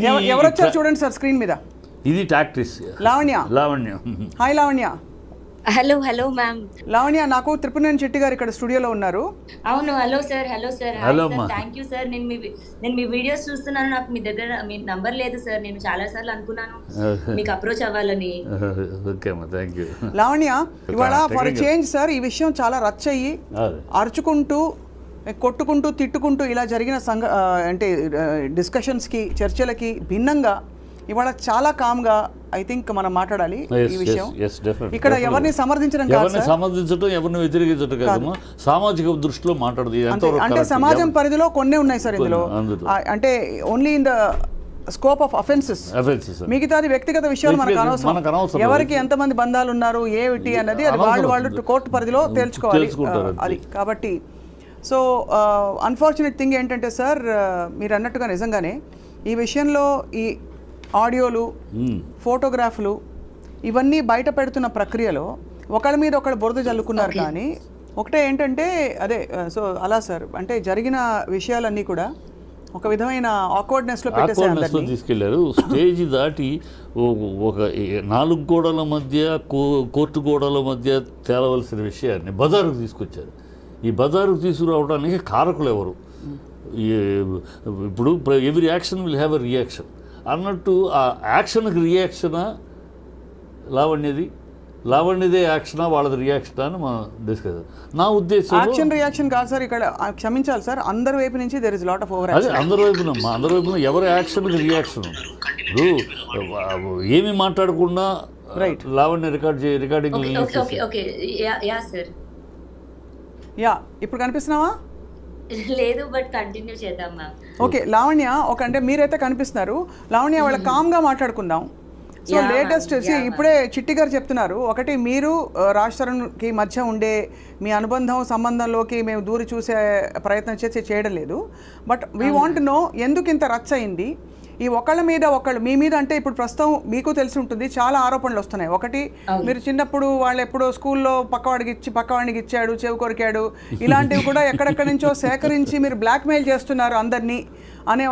ఎవరు వచ్చారు చూడండి సార్ స్క్రీన్ మీద. ఇది tactics Lavanya. Lavanya. Hi Lavanya. Hello hello ma'am. Lavanya, నాకు త్రిపురనేని చెట్టి గారు ఇక్కడ స్టూడియోలో ఉన్నారు. అవును. Hello sir. Hello sir. Hello thank you sir. నేను మీ వీడియోస్ చూస్తున్నాను. నాకు మీ దగ్గర మీ నంబర్ లేదు సార్. నేను చాలా సార్లు అనుకున్నాను మీకు అప్రోచ్ అవ్వాలని. ఓకే అమ్మా, థ్యాంక్ యూ. లావణ్య, ఇవాళ ఫర్ చేంజ్ సార్ ఈ విషయం చాలా రచ్చయ్యి అరుచుకుంటూ కొట్టుకుంటూ తిట్టుకుంటూ ఇలా జరిగిన అంటే డిస్కషన్స్కి చర్చలకి భిన్నంగా ఇవాళ చాలా కామ్గా ఐ థింక్ మనం మాట్లాడాలి ఈ విషయం. ఇక్కడ ఎవరిని సమర్థించడం కాదు, ఎవరిని సమర్థించడం, ఎవరిని వ్యతిరేకించడం కాదు, సామాజిక దృష్టిలో మాట్లాడదు. అంటే సమాజం పరిధిలో కొన్నే ఉన్నాయి సార్ ఇందులో. అంటే only in the scope of offences, మిగతాది వ్యక్తిగత విషయాలు మనకు అనవసరం. ఎవరికి ఎంతమంది బంధాలు ఉన్నారు ఏమిటి అన్నది అది వాళ్ళు కోర్టు పరిధిలో తేల్చుకోవాలి అది. కాబట్టి సో అన్ఫార్చునేట్ థింగ్ ఏంటంటే సార్, మీరు అన్నట్టుగా నిజంగానే ఈ విషయంలో ఈ ఆడియోలు ఫోటోగ్రాఫ్లు ఇవన్నీ బయట పెడుతున్న ప్రక్రియలో ఒకళ్ళ మీద ఒకళ్ళు బురద జల్లుకున్నారు. కానీ ఒకటే ఏంటంటే అదే సో అలా సార్ అంటే జరిగిన విషయాలన్నీ కూడా ఒక విధమైన ఆక్వర్డ్నెస్లో పెట్టేసారు, తీసుకెళ్లారు. స్టేజ్ దాటి ఒక 4 గోడల మధ్య కోర్టు గోడల మధ్య తేలవలసిన విషయాన్ని బజారుకు తీసుకొచ్చారు. ఈ బజారుకు తీసుకురావడానికి కారకులు ఎవరు? ఇప్పుడు every action will have a reaction అన్నట్టు ఆ యాక్షన్కి రియాక్షనా లావణ్యదే యాక్షనా వాళ్ళది రియాక్షనా అని మనం డిస్కస్. నా ఉద్దేశం యాక్షన్ రియాక్షన్ కాదు సార్, ఇక్కడ క్షమించాలి సార్, అందరి వైపు నుంచి there is lot of over action. అదే అందరి వైపున ఎవరి యాక్షన్కి రియాక్షన్. ఇప్పుడు ఏమి మాట్లాడకుండా లావణ్య రికార్డింగ్ యా ఇప్పుడు కనిపిస్తున్నావా? లేదు, బట్ కంటిన్యూ చేద్దాం మ్యామ్. ఓకే లావణ్య, ఒక అంటే మీరైతే కనిపిస్తున్నారు. లావణ్య, వాళ్ళ కామ్గా మాట్లాడుకుందాం. సో లేటెస్ట్ ఇప్పుడే చిట్టి గారు చెప్తున్నారు, ఒకటి మీరు రాజ్ తరుణ్కి మధ్య ఉండే మీ సంబంధంలోకి మేము దూరి చూసే ప్రయత్నం చేయడం లేదు. బట్ వీ వాంట్ నో ఎందుకు ఇంత రచ్చ అయింది ఈ ఒకళ్ళ మీద ఒకళ్ళు మీ మీద. అంటే ఇప్పుడు ప్రస్తుతం మీకు తెలిసి ఉంటుంది చాలా ఆరోపణలు వస్తున్నాయి. ఒకటి, మీరు చిన్నప్పుడు వాళ్ళు ఎప్పుడో స్కూల్లో పక్కవాడికి ఇచ్చాడు, చెవి కొరికాడు, ఇలాంటివి కూడా ఎక్కడెక్కడి నుంచో సేకరించి మీరు బ్లాక్మెయిల్ చేస్తున్నారు అందరినీ అనే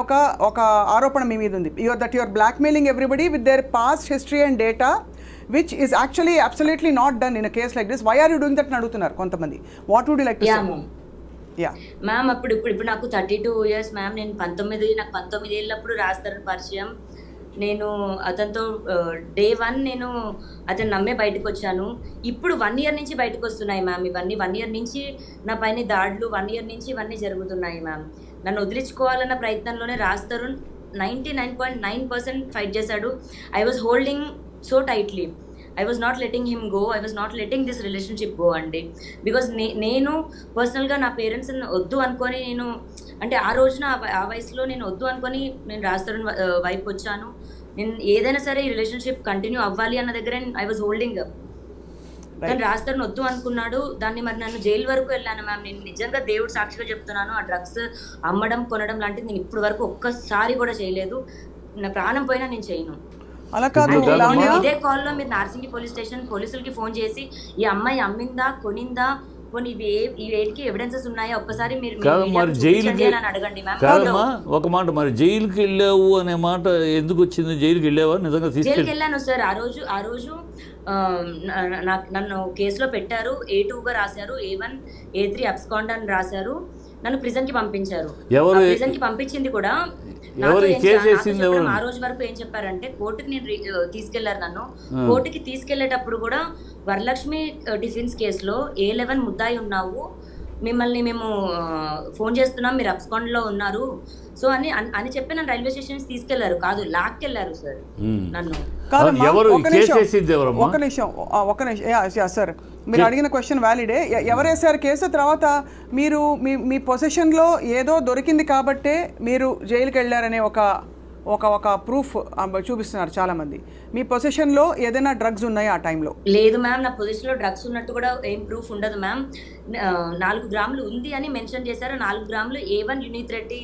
ఒక ఆరోపణ మీ మీద ఉంది. That your blackmailing everybody with their past history and data which is actually absolutely not done in a case like this. Why are you doing that అని అడుగుతున్నారు కొంతమంది. What would you like to say? Ma'am ఇప్పుడు నాకు 32 years ma'am. నాకు 19 ఏళ్ళప్పుడు రాజ్ తరుణ్ పరిచయం. నేను అతనితో day 1 నేను అతను నమ్మే బయటకు వచ్చాను. ఇప్పుడు 1 year నుంచి బయటకు వస్తున్నాయి మ్యామ్ ఇవన్నీ. 1 year నుంచి నా పైన దాడులు, 1 year నుంచి ఇవన్నీ జరుగుతున్నాయి మ్యామ్. నన్ను వదిలించుకోవాలన్న ప్రయత్నంలోనే రాజ్ తరుణ్ 99.9% ఫైట్ చేశాడు. I was holding so tightly. I was not letting him go. I was not letting this relationship go అండి. బికాజ్ నేను పర్సనల్గా నా పేరెంట్స్ వద్దు అనుకొని నేను అంటే ఆ రోజున ఆ వయసులో నేను వద్దు అనుకొని నేను రాజ్ తరుణ్ వైపు వచ్చాను. నేను ఏదైనా సరే ఈ రిలేషన్షిప్ కంటిన్యూ అవ్వాలి అన్న దగ్గర ఐ వాజ్ హోల్డింగ్ అప్. కానీ రాజ్ తరుణ్ వద్దు అనుకున్నాడు. దాన్ని మరి నన్ను జైలు వరకు వెళ్ళాను మ్యామ్. నేను నిజంగా దేవుడు సాక్షిగా చెప్తున్నాను, ఆ డ్రగ్స్ అమ్మడం కొనడం లాంటిది నేను ఇప్పుడు వరకు ఒక్కసారి కూడా చేయలేదు. నా ప్రాణం పోయినా నేను చేయను. అలా కాదు, ఇదే కాల్లో మీరు నార్సింగి పోలీస్ స్టేషన్ పోలీసులకి ఫోన్ చేసి ఈ అమ్మాయి అమ్మిందా కొనిందా కొన్ని ఈ వేటికి ఎవిడెన్సెస్ ఉన్నాయా ఒక్కసారి మీరు అడగండి మ్యామ్. ఒక మాట, మరి జైలుకి వెళ్ళావు అనే మాట ఎందుకు వచ్చింది? జైలుకి వెళ్ళావా? నిజంగా జైలుకి వెళ్ళాను సార్. ఆ రోజు నన్ను కేసులో పెట్టారు. A2గా రాశారు, A1 A3 అబ్స్కాండ్ అని రాశారు. నన్ను ప్రిజన్ కి పంపించారు. ప్రిజన్ కి పంపించింది కూడా ఆ రోజు వరకు ఏం చెప్పారంటే కోర్టుకి నేను తీసుకెళ్లారు. నన్ను కోర్టుకి తీసుకెళ్లేటప్పుడు కూడా వరలక్ష్మి డిఫెన్స్ కేసులో A11 ముద్దాయి ఉన్నావు, మిమ్మల్ని మేము ఫోన్ చేస్తున్నాం, మీరు అబ్స్కాండ్ లో ఉన్నారు సో అని చెప్పి నన్ను రైల్వే స్టేషన్ తీసుకెళ్లారు. కాదు, లాక్కెళ్లారు సార్ నన్ను. ఒక నిమిషం సార్, మీరు అడిగిన క్వశ్చన్ వ్యాలిడే. ఎవరు వేసారు కేసు? తర్వాత మీరు మీ పొజిషన్లో ఏదో దొరికింది కాబట్టే మీరు జైలుకి వెళ్ళారనే ఒక ప్రూఫ్ చూపిస్తున్నారు చాలా మంది. మీ పొజిషన్లో ఏదైనా డ్రగ్స్ ఉన్నాయా ఆ టైంలో? లేదు మ్యామ్, నా పొజిషన్లో డ్రగ్స్ ఉన్నట్టు కూడా ఏం ప్రూఫ్ ఉండదు మ్యామ్. 4 గ్రాములు ఉంది అని మెన్షన్ చేశారు. 4 గ్రాములు A1 యునీత్ రెడ్డి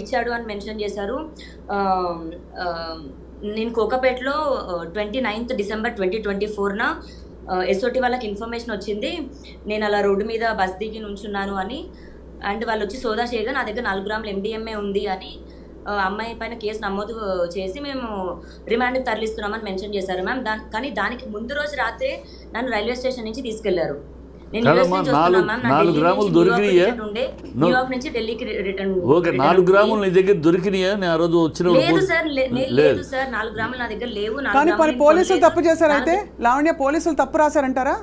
ఇచ్చాడు అని మెన్షన్ చేశారు. నేను కోకాపేటలో 29th December 2024న SOT వాళ్ళకి ఇన్ఫర్మేషన్ వచ్చింది నేను అలా రోడ్డు మీద బస్ దిగి నుంచున్నాను అని. అండ్ వాళ్ళు వచ్చి సోదా చేయగా నా దగ్గర 4 గ్రాములు MDMA ఉంది అని అమ్మాయి పైన కేసు నమోదు చేసి మేము రిమాండ్కి తరలిస్తున్నామని మెన్షన్ చేశారు మ్యామ్. కానీ దానికి ముందు రోజు రాత్రే నన్ను రైల్వే స్టేషన్ నుంచి తీసుకెళ్లారు. నేను యూఎస్ నుంచి వస్తున్నాను మ్యామ్. 4 గ్రాములు దొరికినాయా? న్యూయార్క్ నుంచి ఢిల్లీకి రిటర్న్. ఓకే, 4 గ్రాములు నీ దగ్గర దొరికినాయా? నేను ఆ రోజు వచ్చిన లేదు సార్, లేదు సార్, 4 గ్రాములు నా దగ్గర లేవు. కానీ పోలీసులు తప్పు చేశారు. అయితే లావణ్య, పోలీసులు తప్పు రాశారంటారా?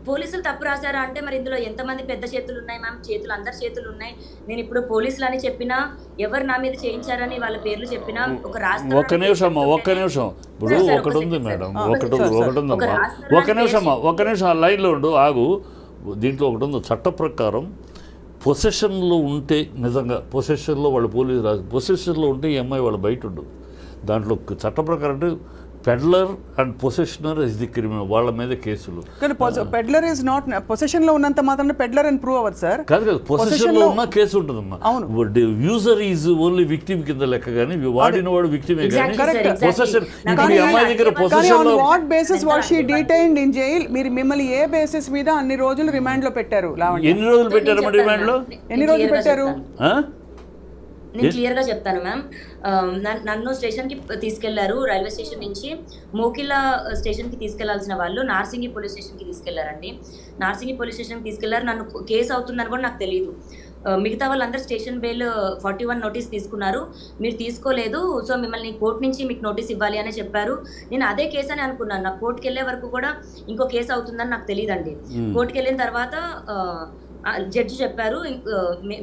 పోలీసులు తప్పు రాశారా అంటే మరి ఇందులో ఎంతమంది పెద్ద చేతులు ఉన్నాయి మ్యామ్? చేతులు అందరి చేతులు ఉన్నాయి. నేను ఇప్పుడు పోలీసులు అని చెప్పినా, ఎవరు నా మీద చేయించారని వాళ్ళ పేర్లు చెప్పినా, ఒక రాష్ట్రం ఒక్క నిమిషం ఇప్పుడు ఒకటి ఉంది మేడం, ఒకటి ఉందమ్మా, ఒక్క నిమిషం ఆ లైన్లో ఉండు, ఆగు. దీంట్లో ఒకటి ఉంది, చట్ట ప్రకారం పొసెషన్లో ఉంటే, నిజంగా పొసెషన్లో వాళ్ళు పోలీసు రాసి పొసెషన్లో ఉంటే ఈ అమ్మాయి వాళ్ళు బయట ఉండు. దాంట్లో చట్ట ప్రకారం అంటే peddler and possessioner is the criminal, వాళ్ళ మీద కేసులు. కానీ పెడ్లర్ ఇస్ నాట్, పొసెషన్ లో ఉన్నంత మాత్రం పెడ్లర్ అని ప్రూవ్ అవ్వదు సార్. కాదు, పొసెషన్ లో ఉన్న కేసు ఉంటుందమ్మా. యూజర్ ఈజ్ ఓన్లీ విక్టిమ్ కింద లెక్క, కానీ వాడిన వాడు విక్టిమే. కానీ పొసెషన్, ఇప్పుడు ఈ అమ్మాయి దగ్గర పొసెషన్ లో what basis was she detained in jail? మీరు మిమ్మల్ని ఏ బేసిస్ మీద అన్ని రోజులు రిమాండ్ లో పెట్టారు? ఎన్ని రోజులు పెట్టారు రిమాండ్ లో? ఎన్ని రోజులు పెట్టారు? నేను క్లియర్గా చెప్తాను మ్యామ్. నన్ను స్టేషన్కి తీసుకెళ్లారు. రైల్వే స్టేషన్ నుంచి మోకిలా స్టేషన్కి తీసుకెళ్లాల్సిన వాళ్ళు నార్సింగి పోలీస్ స్టేషన్కి తీసుకెళ్లారండి. నార్సింగి పోలీస్ స్టేషన్కి తీసుకెళ్లారు. నన్ను కేసు అవుతుందని కూడా నాకు తెలియదు. మిగతా వాళ్ళందరూ స్టేషన్ బెయిల్ 41 నోటీస్ తీసుకున్నారు, మీరు తీసుకోలేదు, సో మిమ్మల్ని కోర్టు నుంచి మీకు నోటీస్ ఇవ్వాలి అని చెప్పారు. నేను అదే కేసు అని అనుకున్నాను. నాకు కోర్టుకి వెళ్ళే వరకు కూడా ఇంకో కేసు అవుతుందని నాకు తెలియదండి. కోర్టుకి వెళ్ళిన తర్వాత జడ్జి చెప్పారు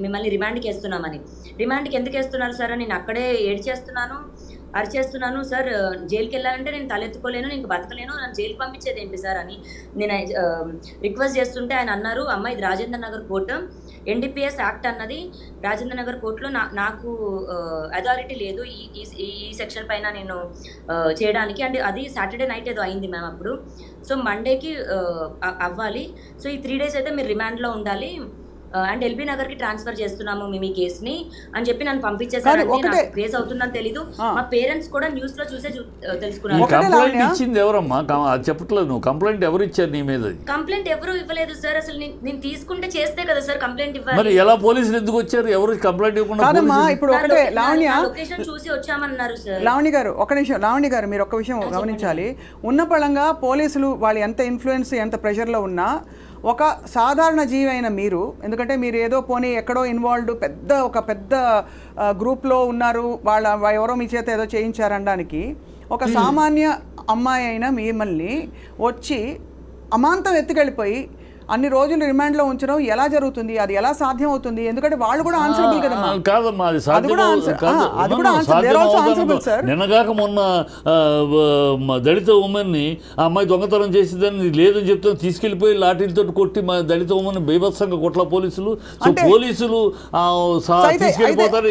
మిమ్మల్ని రిమాండ్కి వేస్తున్నామని. రిమాండ్కి ఎందుకు వేస్తున్నారు సార్ అని నేను అక్కడే అరిచేస్తున్నాను. సార్ జైలుకి వెళ్ళాలంటే నేను తలెత్తుకోలేను, నేను బతకలేను, నన్ను జైలుకి పంపించేది ఏంటి సార్ అని నేను రిక్వెస్ట్ చేస్తుంటే ఆయన అన్నారు, అమ్మ ఇది Rajendra Nagar court, NDPS act అన్నది రాజేంద్ర నగర్ కోర్టులో నాకు అథారిటీ లేదు ఈ సెక్షన్ పైన నేను చేయడానికి. అండ్ అది సాటర్డే నైట్ ఏదో అయింది మ్యామ్ అప్పుడు. సో మండేకి అవ్వాలి. సో ఈ 3 days అయితే మీరు రిమాండ్లో ఉండాలి అండ్ ఎల్బీ నగర్ కి ట్రాన్స్ఫర్ చేస్తున్నాము మేము ఈ కేసుని అని చెప్పి నన్ను పంపించేసారు. కేసు అవుతుందని తెలీదు. మా పేరెంట్స్ కూడా న్యూస్ లో చూసే తెలుసుకున్నారు. కంప్లైంట్ ఇచ్చింది ఎవరమ్మా? చెప్పట్లేదు నువ్వు. కంప్లైంట్ ఎవరు ఇచ్చారు నీ మీద? కంప్లైంట్ ఎవరు ఇవ్వలేదు సార్. అసలు నేను తీసుకుంటే చేస్తే కదా సార్ కంప్లైంట్ ఇవ్వాలి. మరి ఎలా పోలీసులు ఎందుకు వచ్చారు? ఎవరు కంప్లైంట్ ఇవ్వకుండా? ఇప్పుడు ఒకటే లావణ్య, లొకేషన్ చూసి వచ్చామన్నారు సార్. లావణ్య గారు ఒక నిమిషం, లావణ్య గారు మీరు ఒక విషయం గమనించాలి. ఉన్న పళంగా పోలీసులు వాళ్ళు ఎంత ఇన్ఫ్లుయెన్స్, ఎంత ప్రెషర్లో ఉన్నా ఒక సాధారణ జీవి అయిన మీరు, ఎందుకంటే మీరు ఏదో పోనీ ఎక్కడో ఇన్వాల్వ్డ్ ఒక పెద్ద గ్రూప్లో ఉన్నారు, ఎవరో మీ చేత ఏదో చేయించారనడానికి, ఒక సామాన్య అమ్మాయి అయిన మిమ్మల్ని వచ్చి అమాంతం ఎత్తుకెళ్ళిపోయి అన్ని రోజులు రిమాండ్లో ఉంచడం ఎలా జరుగుతుంది? అది ఎలా సాధ్యం అవుతుంది? ఎందుకంటే వాళ్ళు కూడా ఆన్సరబుల్ కదమ్మా. కాదమ్మా, అది సాధ్యం. నిన్నగాక మొన్న దళిత ఉమెన్ని ఆ అమ్మాయి దొంగతనం చేసేదని లేదని చెప్తే తీసుకెళ్లిపోయి లాఠీలతో కొట్టి మా దళిత ఉమెన్ బీభత్సంగా కొట్ల పోలీసులు. సో పోలీసులు తీసుకెళ్ళిపోతారు.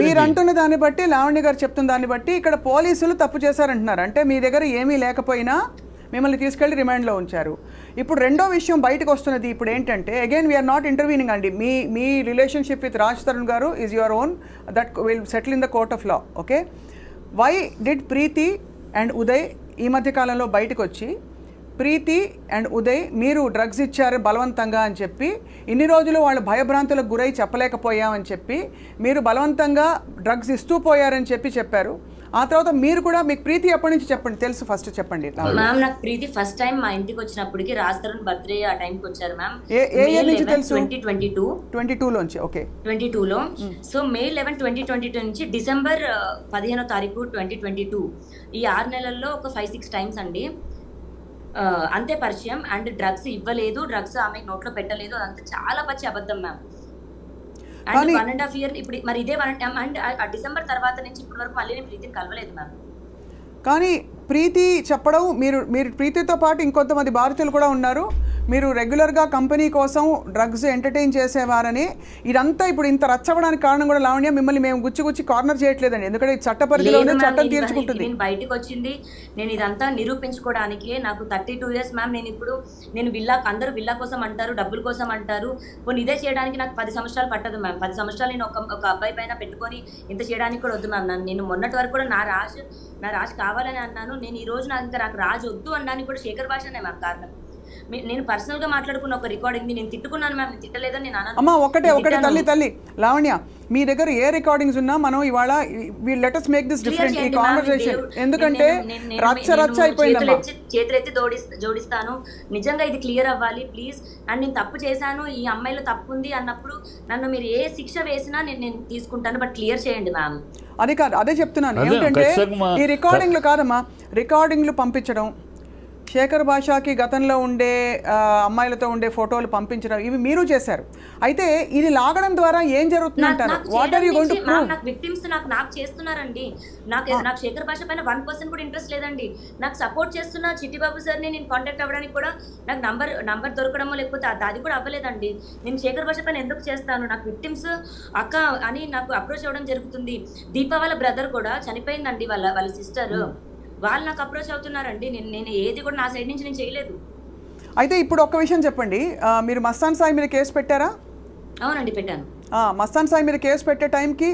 మీరు అంటున్న దాన్ని బట్టి, లావణ్య గారు చెప్తున్న దాన్ని బట్టి ఇక్కడ పోలీసులు తప్పు చేశారంటున్నారు. అంటే మీ దగ్గర ఏమీ లేకపోయినా మిమ్మల్ని తీసుకెళ్ళి రిమాండ్లో ఉంచారు. ఇప్పుడు రెండో విషయం బయటకు వస్తున్నది ఇప్పుడు ఏంటంటే, అగైన్ వీఆర్ నాట్ ఇంటర్వ్యూనింగ్ అండి. మీ రిలేషన్షిప్ విత్ రాజ్ తరుణ్ గారు is your own, that will settle in the court of law. Okay, why did Preethi and Uday ఈ మధ్యకాలంలో బయటకు వచ్చి ప్రీతి అండ్ ఉదయ్ మీరు డ్రగ్స్ ఇచ్చారు బలవంతంగా అని చెప్పి, ఇన్ని రోజులు వాళ్ళు భయభ్రాంతులకు గురై చెప్పలేకపోయామని చెప్పి మీరు బలవంతంగా డ్రగ్స్ ఇస్తూ పోయారని చెప్పారు. ఆ తర్వాత మీరు కూడా, మీకు ప్రీతి ఎప్పటి నుంచి చెప్పండి తెలుసు, ఫస్ట్ చెప్పండి. మ్యామ్ నాకు ప్రీతి ఫస్ట్ టైం మా ఇంటికి వచ్చినప్పటికి రాజ్ తరుణ్ బర్త్డే ఆ టైంకి వచ్చారు మ్యామ్. ఏ ఇయర్ నుంచి తెలుసు? 2022 లోంచి. ఓకే, 22లో. సో May 11, 2022 నుంచి December 15వ తారీఖు 2022 ఈ 6 నెలల్లో ఒక 5-6 టైమ్స్ అండి అంతే పరిచయం. అండ్ డ్రగ్స్ ఇవ్వలేదు, డ్రగ్స్ ఆమె నోట్లో పెట్టలేదు, అదంతా చాలా పచ్చి అబద్ధం మ్యామ్. అండ్ 1.5 year ఇప్పుడు మరి ఇదే అండ్ డిసెంబర్ తర్వాత నుంచి ఇప్పటి వరకు మళ్ళీ నేను ప్రీతిని కలవలేదు మ్యామ్. కానీ ప్రీతి చెప్పడం, మీరు ప్రీతితో పాటు ఇంకొంతమంది బాధితులు కూడా ఉన్నారు, మీరు రెగ్యులర్గా కంపెనీ కోసం డ్రగ్స్ ఎంటర్టైన్ చేసేవారని, ఇదంతా ఇప్పుడు ఇంత రచ్చవడానికి కారణం కూడా లావణ్య, మిమ్మల్ని మేము గుచ్చి కార్నర్ చేయట్లేదండి, ఎందుకంటే చట్ట పరిధిలోనే చట్టం తీర్చుకుంటుంది. నేను బయటకు వచ్చింది నేను ఇదంతా నిరూపించుకోవడానికి. నాకు 32 years మ్యామ్. నేను అందరూ విల్లా కోసం అంటారు, డబ్బుల కోసం అంటారు. పోనీ ఇదే చేయడానికి నాకు 10 సంవత్సరాలు పట్టదు మ్యామ్. 10 సంవత్సరాలు నేను ఒక అబ్బాయి పైన పెట్టుకొని ఇంత చేయడానికి కూడా వద్దు మ్యామ్. నేను మొన్నటి వరకు కూడా నా రాజు కావాలని అన్నాను. నేను ఈ రోజు నాకు రాజు వద్దు అనడానికి కూడా శేఖర్ భాషనే మ్యామ్ కారణం. నేను పర్సనల్గా మాట్లాడుకున్న ఒక రికార్డింగ్ నేను తిట్టుకున్నాను మ్యామ్, తిట్టలేదని నేను అన్నాను. అమ్మా ఒకటే తల్లి లావణ్య, మీ దగ్గర ఏ రికార్డింగ్స్ ఉన్నా మనం ఇవాళ let us make this different ఈ కాన్వర్సేషన్. ఎందుకంటే రచ్చ అయిపోయిందమ్మా. చేతులెత్తి జోడిస్తాను, నిజంగా ఇది క్లియర్ అవ్వాలి ప్లీజ్. అండ్ నేను తప్పు చేశాను, ఈ అమ్మాయిలో తప్పు ఉంది అన్నప్పుడు నన్ను మీరు ఏ శిక్ష వేసినా నేను తీసుకుంటాను, బట్ క్లియర్ చేయండి మ్యామ్. అది కాదు, అదే చెప్తున్నాను. ఏంటంటే ఈ రికార్డింగ్లు కాదమ్మా, రికార్డింగ్లు పంపించడం, శేఖర్ భాషకి గతంలో ఉండే అమ్మాయిలతో ఉండే ఫోటోలు పంపించడం, ఇవి మీరు చేశారు. అయితే ఇది లాగడం ద్వారా ఏం జరుగుతుంది అంటారు? What are you going to prove? నాకు విక్టిమ్స్ నాకు చేస్తున్నారండి. నాకు శేఖర్ భాష పైన 1% కూడా ఇంట్రెస్ట్ లేదండి. నాకు సపోర్ట్ చేస్తున్న చిట్టిబాబు సార్ని నేను కాంటాక్ట్ అవ్వడానికి కూడా నాకు నంబర్ దొరకడమో లేకపోతే అది కూడా అవ్వలేదండి. నేను శేఖర్ భాష పైన ఎందుకు చేస్తాను? నాకు విక్టిమ్స్ అక్క అని నాకు అప్రోచ్ అవ్వడం జరుగుతుంది. దీపా వాళ్ళ బ్రదర్ కూడా చనిపోయిందండి, వాళ్ళ సిస్టర్, వాళ్ళు నాకు అప్రోచ్ అవుతున్నారండి. నేను ఏది కూడా నా సైడ్ నుంచి నేను చేయలేదు. అయితే ఇప్పుడు ఒక్క విషయం చెప్పండి, మీరు మస్తాన్ సాయి మీద కేసు పెట్టారా? అవునండి, పెట్టాను. మస్తాన్ సాయి మీద కేసు పెట్టే టైంకి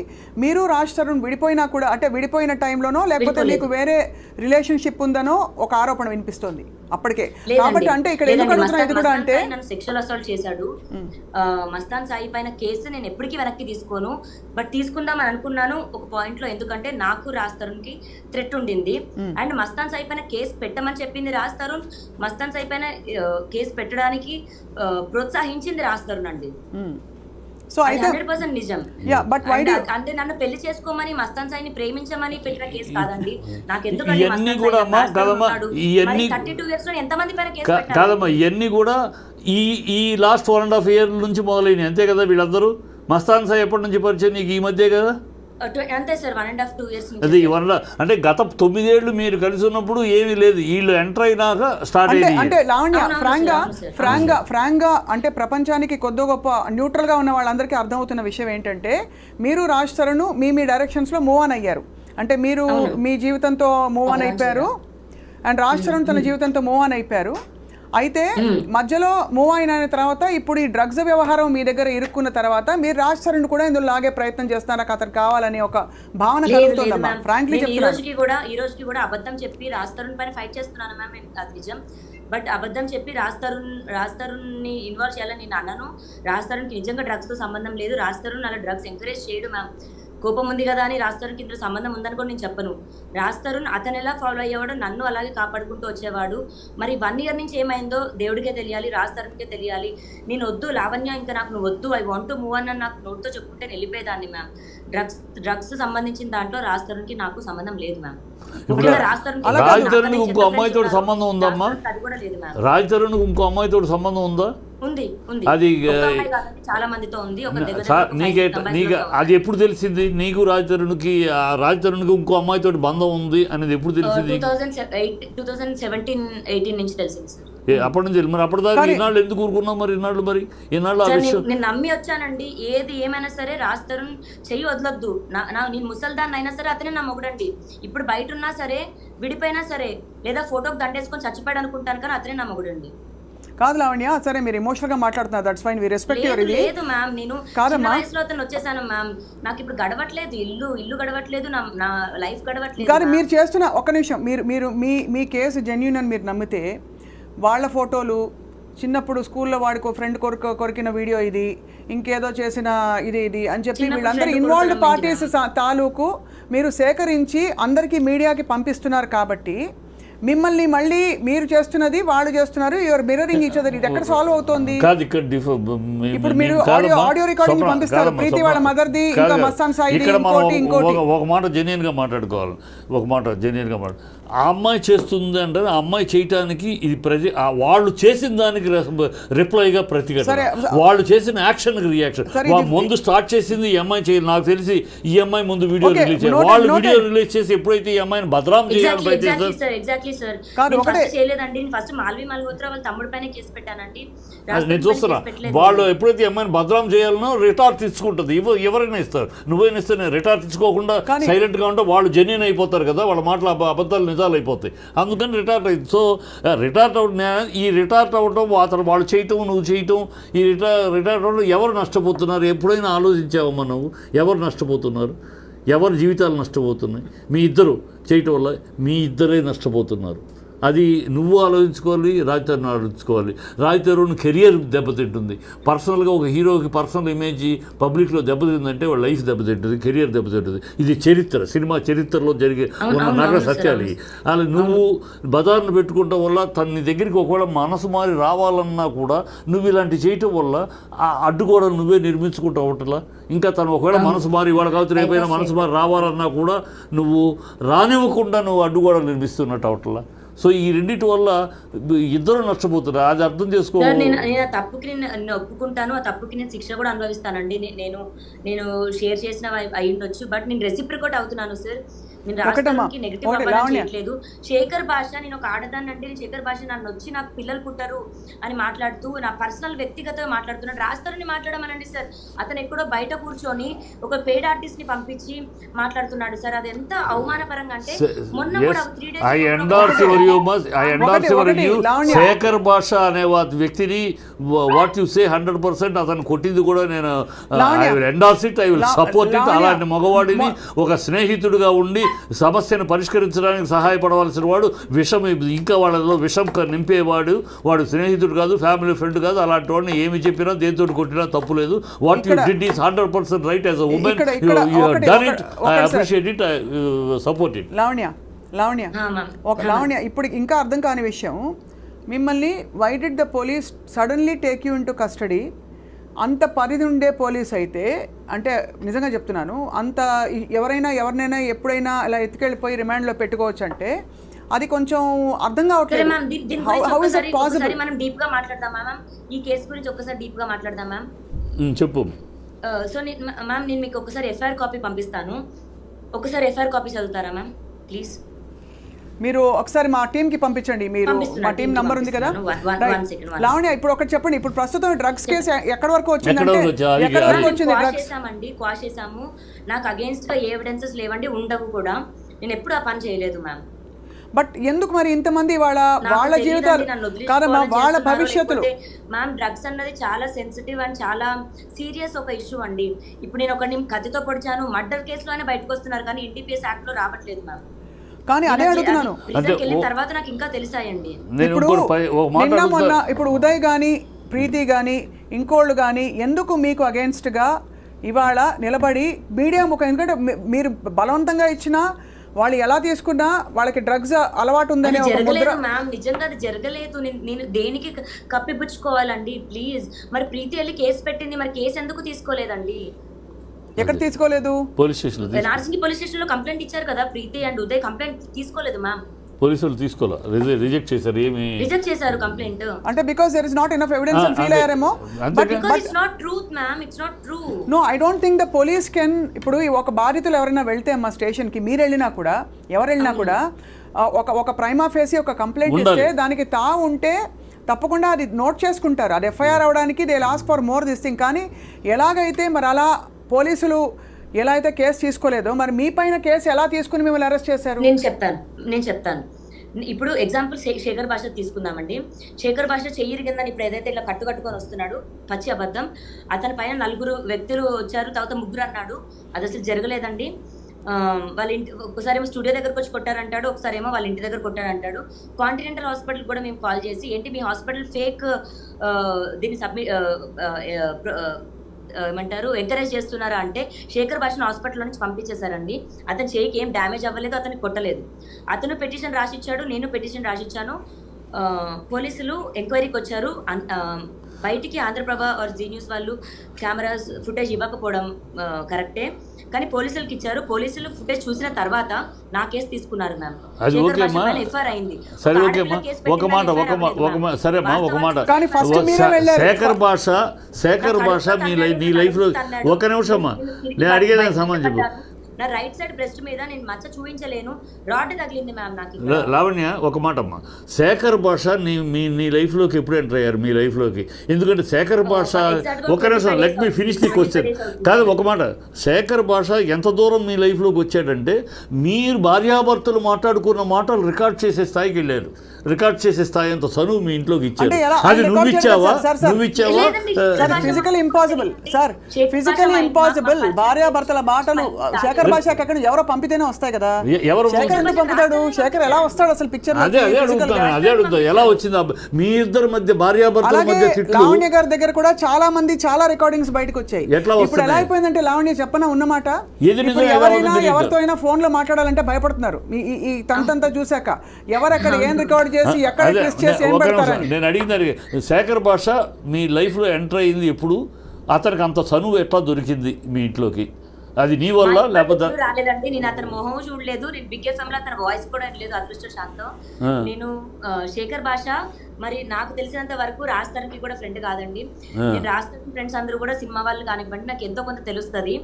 మీరు రాజ్ తరుణ్ విడిపోయినా కూడా, అంటే విడిపోయిన టైంలోనో లేకపోతే మీకు వేరే రిలేషన్షిప్ ఉందనో ఒక ఆరోపణ వినిపిస్తుంది అప్పటికే. కాబట్టి అంటే ఇక్కడ ఎందుకు అడుగుతున్నా, ఇది కూడా అంటే నన్ను సెక్షువల్ అసాల్ట్ చేశాడు. మస్తాన్ సాయి పైన కేసు నేను ఎప్పటికీ వెనక్కి తీసుకోను, బట్ తీసుకుందామని అనుకున్నాను ఒక పాయింట్ లో. ఎందుకంటే నాకు రాజ్ తరుణ్ కి థ్రెట్ ఉండింది అండ్ మస్తాన్ సాయి పైన కేసు పెట్టమని చెప్పింది రాజ్ తరుణ్, మస్తాన్ సాయి పైన కేసు పెట్టడానికి ప్రోత్సహించింది రాజ్ తరుణ్ అండి. సో అయితే 100% నిజం. అంటే నన్ను పెళ్లి చేసుకోమని మస్తాన్ సాయిని ప్రేమించమని పెట్టిన కేసు కాదండి. నాకు ఎందుకంటే ఇవన్నీ కూడా అమ్మా కాదమ్మా, ఇవన్నీ 32 years లో ఎంతమంది పైన కేసు పెట్టారు కాదమ్మా, ఇవన్నీ కూడా ఈ లాస్ట్ 1.5 years నుంచి మొదలైనవి అంతే కదా. వీళ్ళందరూ మస్తాన్ సాయి ఎప్పటి నుంచి పరిచయం నీకు? ఈ మధ్య కదా. అంతే సార్, 1.5 2 years అది అంటే గత 9 ఏళ్ళు మీరు కలిసి ఉన్నప్పుడు ఏమీ లేదు, వీళ్ళు ఎంటర్ అయినాక స్టార్ట్ అయ్యింది. అంటే లావణ్య ఫ్రాంక్గా అంటే ప్రపంచానికి కొద్ది గొప్ప న్యూట్రల్గా ఉన్న వాళ్ళందరికీ అర్థమవుతున్న విషయం ఏంటంటే, మీరు రాజ్ తరుణ్ మీ డైరెక్షన్స్లో మూవ్ ఆన్ అయ్యారు. అంటే మీరు మీ జీవితంతో మూవ్ ఆన్ అయిపోయారు అండ్ రాజ్ తరుణ్ తన జీవితంతో మూవ్ ఆన్ అయిపోయారు. అయితే మధ్యలో మూవ్ అయిన తర్వాత ఇప్పుడు ఈ డ్రగ్స్ వ్యవహారం మీ దగ్గర ఇరుక్కున్న తర్వాత మీరు రాజ్ తరుణ్ కూడా ఇందులో లాగే ప్రయత్నం చేస్తున్నారు, అతను కావాలని ఒక భావన కలుగుతుందమ్మా. ఫ్రాంక్లీ ఈ రోజుకి కూడా అబద్ధం చెప్పి రాజ్ తరుణ్ పైన ఫైట్ చేస్తున్నాను మ్యామ్, అది నిజం. బట్ అబద్ధం చెప్పి రాజ్ తరుణ్ ని ఇన్వాల్వ్ చేయాలని నేను అన్నాను. రాజ్ తరుణ్కి నిజంగా డ్రగ్స్ తో సంబంధం లేదు. రాజ్ తరుణ్ అలా డ్రగ్స్ ఎంకరేజ్ చేయడు మ్యామ్. కోపం ఉంది కదా అని రాజ్ తరుణ్కి ఇందులో సంబంధం ఉందని కూడా నేను చెప్పను. రాజ్ తరుణ్ అతను ఎలా ఫాలో అయ్యేవాడు, నన్ను అలాగే కాపాడుకుంటూ వచ్చేవాడు. మరి 1 year నుంచి ఏమైందో దేవుడికే తెలియాలి, రాజ్ తరుణ్కే తెలియాలి. నేను వద్దు లావణ్య, ఇంకా నాకు నువ్వు వద్దు, ఐ వాంట్ టు మూవ్ అని నాకు నోట్తో చెప్పుకుంటే వెళ్ళిపోయేదాన్ని మ్యామ్. డ్రగ్స్ సంబంధించిన దాంట్లో రాజ్ తరుణ్కి నాకు సంబంధం లేదు మ్యామ్. రాజ్ తరుణ్ ఇంకో అమ్మాయితో సంబంధం ఉందమ్మా? అది కూడా లేదు మ్యామ్. రాజ్ తరుణ్ ఇంకో అమ్మాయితో సంబంధం ఉందా? ఉంది. అది చాలా మందితో ఉంది. నీకు అది ఎప్పుడు తెలిసింది? నీకు రాజ్ తరుణ్కి ఇంకో అమ్మాయితో బంధం ఉంది అనేది ఎప్పుడు తెలిసింది? 2017-18 నుంచి తెలిసింది సార్. అప్పటి నుంచి. మరి అప్పటిదాకా ఈనాళ్ళు ఎందుకు ఊరుకున్నావు? మరి ఈనాళ్ళు నేను నమ్మి వచ్చానండి. ఏది ఏమైనా సరే రాజ్ తరుణ్ చెయ్యి వదలొద్దు. నేను ముసల్దాన్ని అయినా సరే అతనే నా మొగుడండి. ఇప్పుడు బయట ఉన్నా సరే, విడిపోయినా సరే, లేదా ఫోటోకి దండేసుకొని చచ్చిపోయాడు అనుకుంటాను, కానీ అతనే నా మొగుడండి. కాదు లావణ్య, సరే మీరు ఎమోషనల్ గా మాట్లాడుతున్నారు, that's fine, we respect your ఇది. లేదు మ్యామ్, నేను చిన్న వయసులో అతను వచ్చేసాను మ్యామ్. నాకు ఇప్పుడు గడవట్లేదు, ఇల్లు గడవట్లేదు, నా లైఫ్ గడవట్లేదు. కానీ మీరు చేస్తున్న ఒక్క నిమిషం, మీరు మీ కేసు జెన్యూన్ అని మీరు నమ్మితే, వాళ్ళ ఫోటోలు చిన్నప్పుడు స్కూల్లో వాడికో ఫ్రెండ్ కొరికిన వీడియో ఇది, ఇంకేదో చేసిన ఇది అని చెప్పి వీళ్ళందరూ ఇన్వాల్వ్డ్ పార్టీస్ తాలూకు మీరు సేకరించి అందరికీ మీడియాకి పంపిస్తున్నారు. కాబట్టి మిమ్మల్ని మళ్ళీ మీరు చేస్తున్నది వాళ్ళు చేస్తున్నారు, యువర్ మిర్రరింగ్ ఈచ్ అదర్. ఇది ఎక్కడ సాల్వ్ అవుతుంది? ఇప్పుడు మీరు ఆడియో రికార్డింగ్ పంపిస్తారు, ప్రీతి వాళ్ళ మదర్ది, ఇంకా మస్తాన్ సాయి. ఒక మాట జెన్యూన్ గా మాట్లాడుకోవాలి. ఆ అమ్మాయి చేస్తుంది అంటే ఆ అమ్మాయి చేయటానికి ఇది వాళ్ళు చేసిన దానికి రిప్లైగా ప్రతిఘటన, వాళ్ళు చేసిన యాక్షన్ రియాక్షన్. ముందు స్టార్ట్ చేసింది ఈ అమ్మాయి చేయాలి. నాకు తెలిసి ఈ అమ్మాయి ముందు వీడియో రిలీజ్ చేయాలి. వాళ్ళు వీడియో రిలీజ్ చేసి ఎప్పుడైతే ఈ అమ్మాయిని బదనాం చేయాలని ప్రయత్నిస్తారు. నేను చూస్తున్నా, వాళ్ళు ఎప్పుడైతే అమ్మాయిని భద్రం చేయాలనో రిటార్ తీసుకుంటుంది. ఎవరైనా ఇస్తారు, నువ్వైనా ఇస్తే నేను రిటార్ తీసుకోకుండా సైలెంట్ గా ఉంటే వాళ్ళు జెన్యూన్ అయిపోతారు కదా, వాళ్ళ మాటలు అబద్ధాలు నిజాలు అయిపోతాయి. అందుకని రిటార్ట్ అయింది. సో రిటార్ట్ అవటం అతను వాళ్ళు చేయటం నువ్వు చేయటం, ఈ రిటార్ట్ అవడం ఎవరు నష్టపోతున్నారు? ఎప్పుడైనా ఆలోచించావమ్మా నువ్వు? ఎవరు నష్టపోతున్నారు? ఎవరి జీవితాలు నష్టపోతున్నాయి? మీ ఇద్దరు చేయటం వల్ల మీ ఇద్దరే నష్టపోతున్నారు. అది నువ్వు ఆలోచించుకోవాలి, రాజతరుణ్ ఆలోచించుకోవాలి. రాజతరుణ్ కెరియర్ దెబ్బతింటుంది. పర్సనల్గా ఒక హీరోకి పర్సనల్ ఇమేజ్ పబ్లిక్లో దెబ్బతిందంటే వాళ్ళ లైఫ్ దెబ్బతింటుంది, కెరియర్ దెబ్బతింటుంది. ఇది చరిత్ర, సినిమా చరిత్రలో జరిగే ఉన్న నగర సత్యాలు. అలా నువ్వు బజార్ను పెట్టుకోవడం వల్ల నీ దగ్గరికి ఒకవేళ మనసు మారి రావాలన్నా కూడా నువ్వు ఇలాంటి చేయటం వల్ల ఆ అడ్డుగోడలు నువ్వే నిర్మించుకుంటూ అవటలా. ఇంకా తను ఒకవేళ మనసు మారి వాళ్ళ కావచ్చు రేపైనా మనసు మారి రావాలన్నా కూడా నువ్వు రానివ్వకుండా నువ్వు అడ్డుగోడలు నిర్మిస్తున్నట్టు అవటలా. సో ఈ రెండింటి వల్ల ఇద్దరు నష్టపోతున్నారు. అది అర్థం చేసుకో. నేను ఆ తప్పుకి నేను ఒప్పుకుంటాను, ఆ తప్పుకి నేను శిక్ష కూడా అనుభవిస్తానండి. నేను షేర్ చేసిన అయి ఉండొచ్చు, బట్ నేను రెసిప్రికేట్ అవుతున్నాను సార్. నేను రాష్ట్రానికి నెగిటివ్ అవ్వాలని చేయట్లేదు. శేఖర్ భాష, నేను ఒక ఆడదాన్ని అంటే శేఖర్ భాష నన్ను వచ్చి నాకు పిల్లలు పుట్టారు అని మాట్లాడుతూ నా పర్సనల్ వ్యక్తిగతంగా మాట్లాడుతున్నాడు. రాస్తారని మాట్లాడమనండి సార్. అతను ఎక్కడో బయట కూర్చొని ఒక పెయిడ్ ఆర్టిస్ట్ ని పంపించి మాట్లాడుతున్నాడు సార్. అది ఎంత అవమానపరంగా అంటే మొన్న కూడా 3 days శేఖర్ భాష అనే వ్యక్తిని వాట్ యు సే 100% అతను కొట్టింది కూడా నేను I will endorse it, I will support it. అలాంటి మగవాడిని ఒక స్నేహితుడిగా ఉండి సమస్యను పరిష్కరించడానికి సహాయపడవలసిన వాడు విషం, ఇంకా వాళ్ళలో విషం నింపేవాడు వాడు స్నేహితుడు కాదు, ఫ్యామిలీ ఫ్రెండ్ కాదు. అలాంటి వాడిని ఏమి చెప్పినా దేంతో కొట్టినా తప్పు లేదు. What you did is 100% right as a woman. You have done it, I appreciate it, I support it. Lavanya ఇప్పుడు ఇంకా అర్థం కాని విషయం, మిమ్మల్ని why did the police suddenly take you into custody? అంత పరిధి ఉండే పోలీస్ అయితే, అంటే నిజంగా చెప్తున్నాను, అంత ఎవరినైనా ఎప్పుడైనా ఇలా ఎత్తుకెళ్ళిపోయి రిమాండ్లో పెట్టుకోవచ్చు అంటే అది కొంచెం అర్థం కావట్లేదు. మనం డీప్ గా మాట్లాడదాం మ్యామ్. ఈ కేసు గురించి ఒకసారి డీప్ గా మాట్లాడదాం మ్యామ్. చెప్పు. సో మ్యామ్ నేను మీకు ఒకసారి ఎఫ్ఐఆర్ కాపీ పంపిస్తాను, ఒకసారి ఎఫ్ఐఆర్ కాపీ చదువుతారా మ్యామ్ ప్లీజ్? మీరు ఒకసారి మా టీంకి పంపించండి. మీరు మా టీం నంబర్ ఉంది కదా. లావణ్య ఇప్పుడు ఒకటి చెప్పండి, ఇప్పుడు ప్రస్తుతం డ్రగ్స్ కేసు ఎక్కడి వరకు వచ్చిందండి? క్వాష్ చేసాము. నాకు అగేన్స్ట్ గా ఏ ఎవిడెన్సెస్ లేవండి, ఉండవు కూడా. నేను ఎప్పుడు ఆ పని చేయలేదు మ్యామ్. బట్ ఎందుకు మరి ఇంతమంది వాళ్ళ జీవితాలు కాదమ్మా, వాళ్ళ భవిష్యత్తులు మ్యామ్? డ్రగ్స్ అన్నది చాలా సెన్సిటివ్ అండ్ చాలా సీరియస్ ఒక ఇష్యూ అండి. ఇప్పుడు నేను ఒకరిని కత్తితో పొడిచాను, మర్డర్ కేసులోనే బయటకు వస్తున్నారు కానీ ఎన్డీపీఎస్ యాక్ట్ లో రావట్లేదు మ్యామ్. కానీ అదే అడుగుతున్నాను, తర్వాత నాకు ఇంకా తెలిసాయండి. ఇప్పుడు ఉదయ్ గాని ప్రీతి గాని ఇంకోళ్ళు గాని ఎందుకు మీకు అగేన్స్ట్ గా ఇవాళ నిలబడి మీడియా ముఖం? ఎందుకంటే మీరు బలవంతంగా ఇచ్చినా వాళ్ళు ఎలా తీసుకున్నా వాళ్ళకి డ్రగ్స్ అలవాటు ఉందని నిజంగా అది జరగలేదు. నేను దేనికి కప్పిపుచ్చుకోవాలండి ప్లీజ్? మరి ప్రీతి వెళ్ళి కేసు పెట్టింది, మరి కేసు ఎందుకు తీసుకోలేదండి? ఎక్కడ తీసుకోలేదు? Police station, Narsingi police station లో కంప్లైంట్ ఇచ్చారు కదా ప్రీతి అండ్ ఉదయ్, కంప్లైంట్ తీసుకోలేదు మ్యామ్. పోలీసులు తీసుకోవాలి, రిజెక్ట్ చేశారు. రిజెక్ట్ చేశారు కంప్లైంట్ అంటే because there is not enough evidence అని ఫీల్ అయ్యారేమో. But it's not truth ma'am, it's not true. No, I don't think the police can. ఇప్పుడు ఒక బాధితులు ఎవరైనా వెళ్తే మా స్టేషన్ కి, మీరు వెళ్ళినా కూడా ఎవరు వెళ్ళినా కూడా ఒక ప్రైమా ఫేసి ఒక కంప్లైంట్ ఇస్తే దానికి ఉంటే తప్పకుండా అది నోట్ చేసుకుంటారు. అది ఎఫ్ఐఆర్ అవడానికి they will ask for more this thing. కానీ ఎలాగైతే మరి అలా పోలీసులు ఎలా అయితే కేసు తీసుకోలేదో, మరి మీ పైన కేసు ఎలా తీసుకుని మిమ్మల్ని అరెస్ట్ చేశారు? నేను చెప్తాను. ఇప్పుడు ఎగ్జాంపుల్ శేఖర్ భాష తీసుకుందామండి. శేఖర్ భాష చెయ్యిరిగిందని ఇప్పుడు ఏదైతే ఇలా కట్టుకొని వస్తున్నాడు, పచ్చి అబద్ధం. అతని పైన 4 వ్యక్తులు వచ్చారు, తర్వాత 3 అన్నాడు. అది అసలు జరగలేదండి. వాళ్ళ ఇంటి ఒకసారి ఏమో స్టూడియో దగ్గరకు వచ్చి కొట్టారంటాడు, ఒకసారి ఏమో వాళ్ళ ఇంటి దగ్గర కొట్టారంటాడు. కాంటినెంటల్ హాస్పిటల్ కూడా మేము కాల్ చేసి, ఏంటి మీ హాస్పిటల్ ఫేక్ దీన్ని ఏమంటారు ఎంకరేజ్ చేస్తున్నారా అంటే, శేఖర్ భాషను హాస్పిటల్ నుంచి పంపించేశారండి. అతని చేయికి ఏం డ్యామేజ్ అవ్వలేదు, అతనికి కొట్టలేదు. అతను పిటిషన్ రాసిచ్చాడు, నేను పిటిషన్ రాసిచ్చాను. పోలీసులు ఎంక్వైరీకి వచ్చారు. బయటికి ఆంధ్రప్రభ ఆర్ జీ న్యూస్ వాళ్ళు కెమెరాస్ ఫుటేజ్ ఇవ్వకపోవడం కరెక్టే, కానీ పోలీసులకు ఇచ్చారు. పోలీసులు ఫుటేజ్ చూసిన తర్వాత నా కేసు తీసుకున్నారు మ్యామ్. ఎఫ్ఐఆర్ అయింది. శేఖర్ భాష నీ లైఫ్ లో ఒక నిమిషం నేను అడిగేదానికి సమాధానం చెప్పు. నా రైట్ సైడ్ బ్రెస్ట్ మీద నేను మచ్చ చూపించలేను, రాడ్ తగిలింది మ్యామ్ నాకు. లావణ్య ఒక మాట అమ్మా, శేఖర్ భాష నీ లైఫ్లోకి ఎప్పుడు ఎంటర్ అయ్యారు మీ లైఫ్లోకి? ఎందుకంటే శేఖర్ భాష ఒక నిమిషం, let me finish the question. కాదు ఒక మాట, శేఖర్ భాష ఎంత దూరం మీ లైఫ్లోకి వచ్చాడంటే మీరు భార్యాభర్తలు మాట్లాడుకున్న మాటలు రికార్డ్ చేసే స్థాయికి వెళ్ళారు. రికార్డ్ చేసే స్థాయి అంత చనువు మీ ఇంట్లోకి ఇచ్చారు. అంటే ఎలా అది నువ్వు record ఇచ్చావా చేయలేదు సార్, నువ్వు ఇచ్చావా లేదండి. Physically impossible sir, physically impossible. భార్యాభర్తల మాటలు శేఖర్ భాషకి అక్కడ ఎవరో పంపితేనే వస్తాయి కదా. ఎవరు శేఖర్ ఎందుకు పంపుతాడు? శేఖర్ ఎలా వస్తాడు అసలు పిక్చర్? అదే అడుగుతా ఎలా వచ్చింది మీ ఇద్దరి మధ్య భార్యాభర్తల అలాగే మధ్య తిట్లు? లావణ్య గారి దగ్గర కూడా చాలా మంది చాలా రికార్డింగ్స్ బయటకు వచ్చాయి. ఎట్లా ఇప్పుడు వస్తున్నాయి? ఎలా అయిపోయిందంటే లావణ్య చెప్పన ఉన్నమాట, ఏది నిజం, ఇప్పుడు ఎలా ఎవరైనా ఉంది ఎవరితో అయినా ఫోన్ లో మాట్లాడాలంటే భయపడుతున్నారు. ఈ తంతంతా చూసాక ఎవరెక్కడ ఏం రికార్డ్ చేసి ఎక్కడ ట్విస్ట్ చేసి ఏం పెడతారని. నేను అడిగింది శేఖర్ భాష మీ లైఫ్లో ఎంటర్ అయింది ఎప్పుడు? అతనికి అంత చనువు ఎట్లా దొరికింది మీ ఇంట్లోకి? అది నీ వల్ల లేకపోతే? రాలేదండి, నేను అతని మొహం చూడలేదు, నేను బిగ్ ఎఫ్ఎం లో అతని వాయిస్ కూడా వినలేదు అదృష్టశాంతో. నేను శేఖర్ భాష మరి నాకు తెలిసినంత వరకు రాజధానికి కూడా ఫ్రెండ్ కాదండి. నేను రాజధాని ఫ్రెండ్స్ అందరూ కూడా సినిమా వాళ్ళు కానివ్వండి నాకు ఎంతో కొంత తెలుస్తుంది.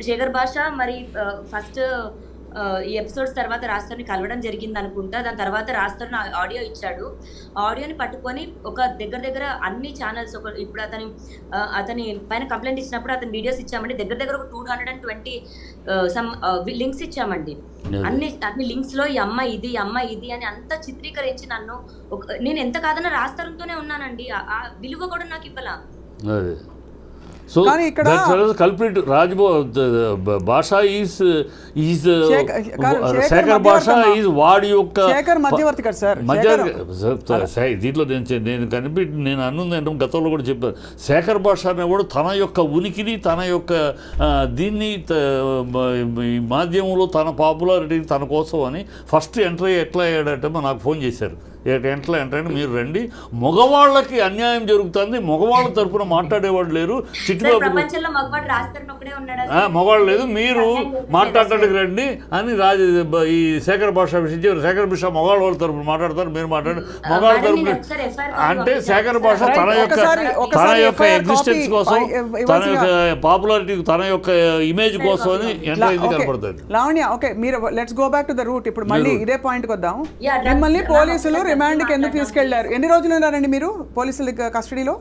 శేఖర్ భాష మరి ఫస్ట్ ఈ ఎపిసోడ్స్ తర్వాత రాజధాని కలవడం జరిగింది అనుకుంటా. దాని తర్వాత రాజధాని ఆడియో ఇచ్చాడు. ఆడియోని పట్టుకొని ఒక దగ్గర అన్ని ఛానల్స్ ఇప్పుడు అతని పైన కంప్లైంట్ ఇచ్చినప్పుడు అతని వీడియోస్ ఇచ్చామండి. దగ్గర ఒక 220 సమ్ లింక్స్ ఇచ్చామండి. అన్ని లింక్స్ లో ఈ అమ్మ ఇది అని అంతా చిత్రీకరించి నన్ను నేను ఎంత కాదన్నా రాజధానితోనే ఉన్నానండి. ఆ విలువ కూడా నాకు ఇవ్వాల. సో కల్ప్రిట్ భాష ఈజ్ శేఖర్ భాష ఈజ్ వాడి యొక్క దీంట్లో నేను అన్నుంది గతంలో కూడా చెప్పాను. శేఖర్ భాష అనేవాడు తన యొక్క ఉనికిని తన యొక్క దీన్ని ఈ మాధ్యమంలో తన పాపులారిటీ తన కోసం అని ఫస్ట్ ఎంటర్ ఎట్లా అయ్యాడంటే నాకు ఫోన్ చేశారు. ఎట్లా అంటే మీరు రండి, మగవాళ్ళకి అన్యాయం జరుగుతుంది, మగవాళ్ళ తరఫున మాట్లాడేవాడు లేరు, మగవాళ్ళు లేదు, మీరు మాట్లాడటానికి రండి అని ఈ శేఖర్ భాష విషయం శేఖర్ భాష మగవాళ్ళ వాళ్ళ తరఫున మాట్లాడతారు, మీరు మాట్లాడండి మగవాళ్ళ తరఫున అంటే శేఖర్ భాష తన యొక్క ఎగ్జిస్టెన్స్ కోసం, తన యొక్క పాపులారిటీ, తన యొక్క ఇమేజ్ కోసం అని ఎంటర్ అయింది కనపడుతుంది. లావణ్య ఓకే, మీరు let's go back to the route. ఇప్పుడు మళ్ళీ ఇదే పాయింట్కి వద్దాం. మిమ్మల్ని పోలీసులు రిమాండ్కి ఎందుకు తీసుకెళ్లారు? ఎన్ని రోజులు ఉన్నారండి మీరు పోలీసుల కస్టడీలో?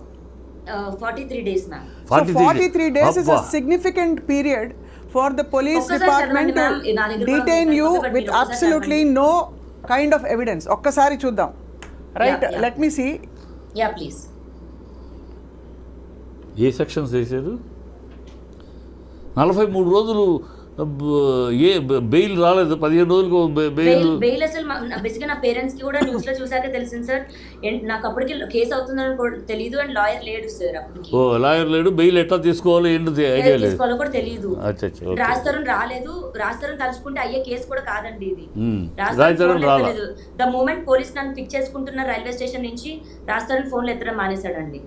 43 days ma'am. 43 days is a significant period for the police department to detain you with absolutely no kind of evidence. ఒక్కసారి చూద్దాం. Right, let me see. Yeah, please. A sections వేసారు? 43 రోజులు బెయిల్ రాలేదు, 15 రోజులకు బెయిల్. అసలు బేసిక్గా నా పేరెంట్స్ కి కూడా న్యూస్ లో చూసాక తెలిసింది సార్. నాకు అప్పటికి కేసు అవుతుందని తెలియదు అండ్ లాయర్ లేడు సార్ అప్పటికి. లాయర్ లేడు, బెయిల్ ఎట్లా తీసుకోవాలి ఏంటి ఐడియా లేదు, తీసుకోవాలో కూడా తెలియదు. రాజతరుణ్ రాలేదు, రాజతరుణ్ తలుచుకుంటే అయ్యే కేసు కూడా కాదండి ఇది. రాజతరుణ్ రాలేదు. ద మూమెంట్ పోలీస్ నన్ను పిక్ చేసుకుంటున్న రైల్వే స్టేషన్ నుంచి రాజతరుణ్ ఫోన్లు ఎత్తడం మానేశాడండి.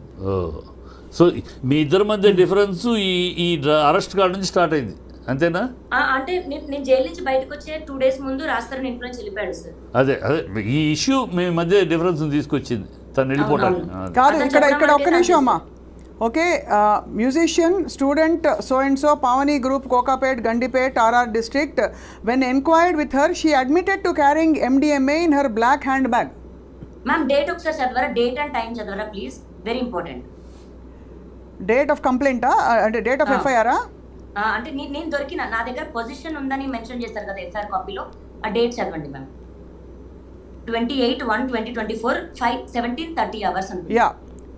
సో మీ ఇద్దరి మధ్య డిఫరెన్స్ ఈ అరెస్ట్ కార్డు నుంచి స్టార్ట్ అయింది అంతేనా? అంటే నేను జైలు నుంచి బయటకు వచ్చే 2 days ముందు రాజతరుణ్ ఇంట్లో నుంచి వెళ్ళిపోయాడు సార్. అదే ఈ ఇష్యూ మీ మధ్య డిఫరెన్స్ తీసుకొచ్చింది తను వెళ్ళిపోవడానికి. కాదు, ఇక్కడ ఒక్క నిమిషం అమ్మా. Okay, musician student so and so Pavani group Kokapet Gandipet RR district when enquired with her she admitted to carrying MDMA in her black hand bag. Ma'am date ఒకసారి చదవరా, డేట్ అండ్ టైం చదవరా please, very important. Date of కంప్లైంటా అంటే date of FIR? అంటే నేను దొరికిన నా దగ్గర పొజిషన్ ఉందని మెన్షన్ చేస్తారు కదా FIR కాపీలో, ఆ డేట్ చదవండి మ్యామ్. 28/1/2024 5:17:30 hours అండి. Yeah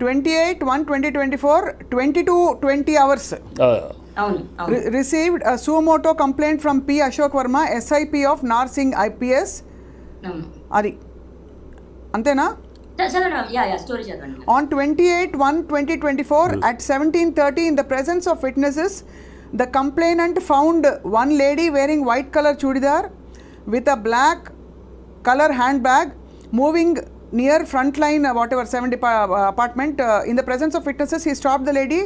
28/1/2024 22:20 hours. అవును. Received a suo moto complaint from P. Ashok Verma, SIP of Narsingh IPS. అది అంతేనా? On 28/1/2024 at 17:30 in the presence of witnesses, the complainant found one lady wearing white color chudidar with a black color handbag moving near frontline 70 apartment. In the presence of witnesses, he stopped the lady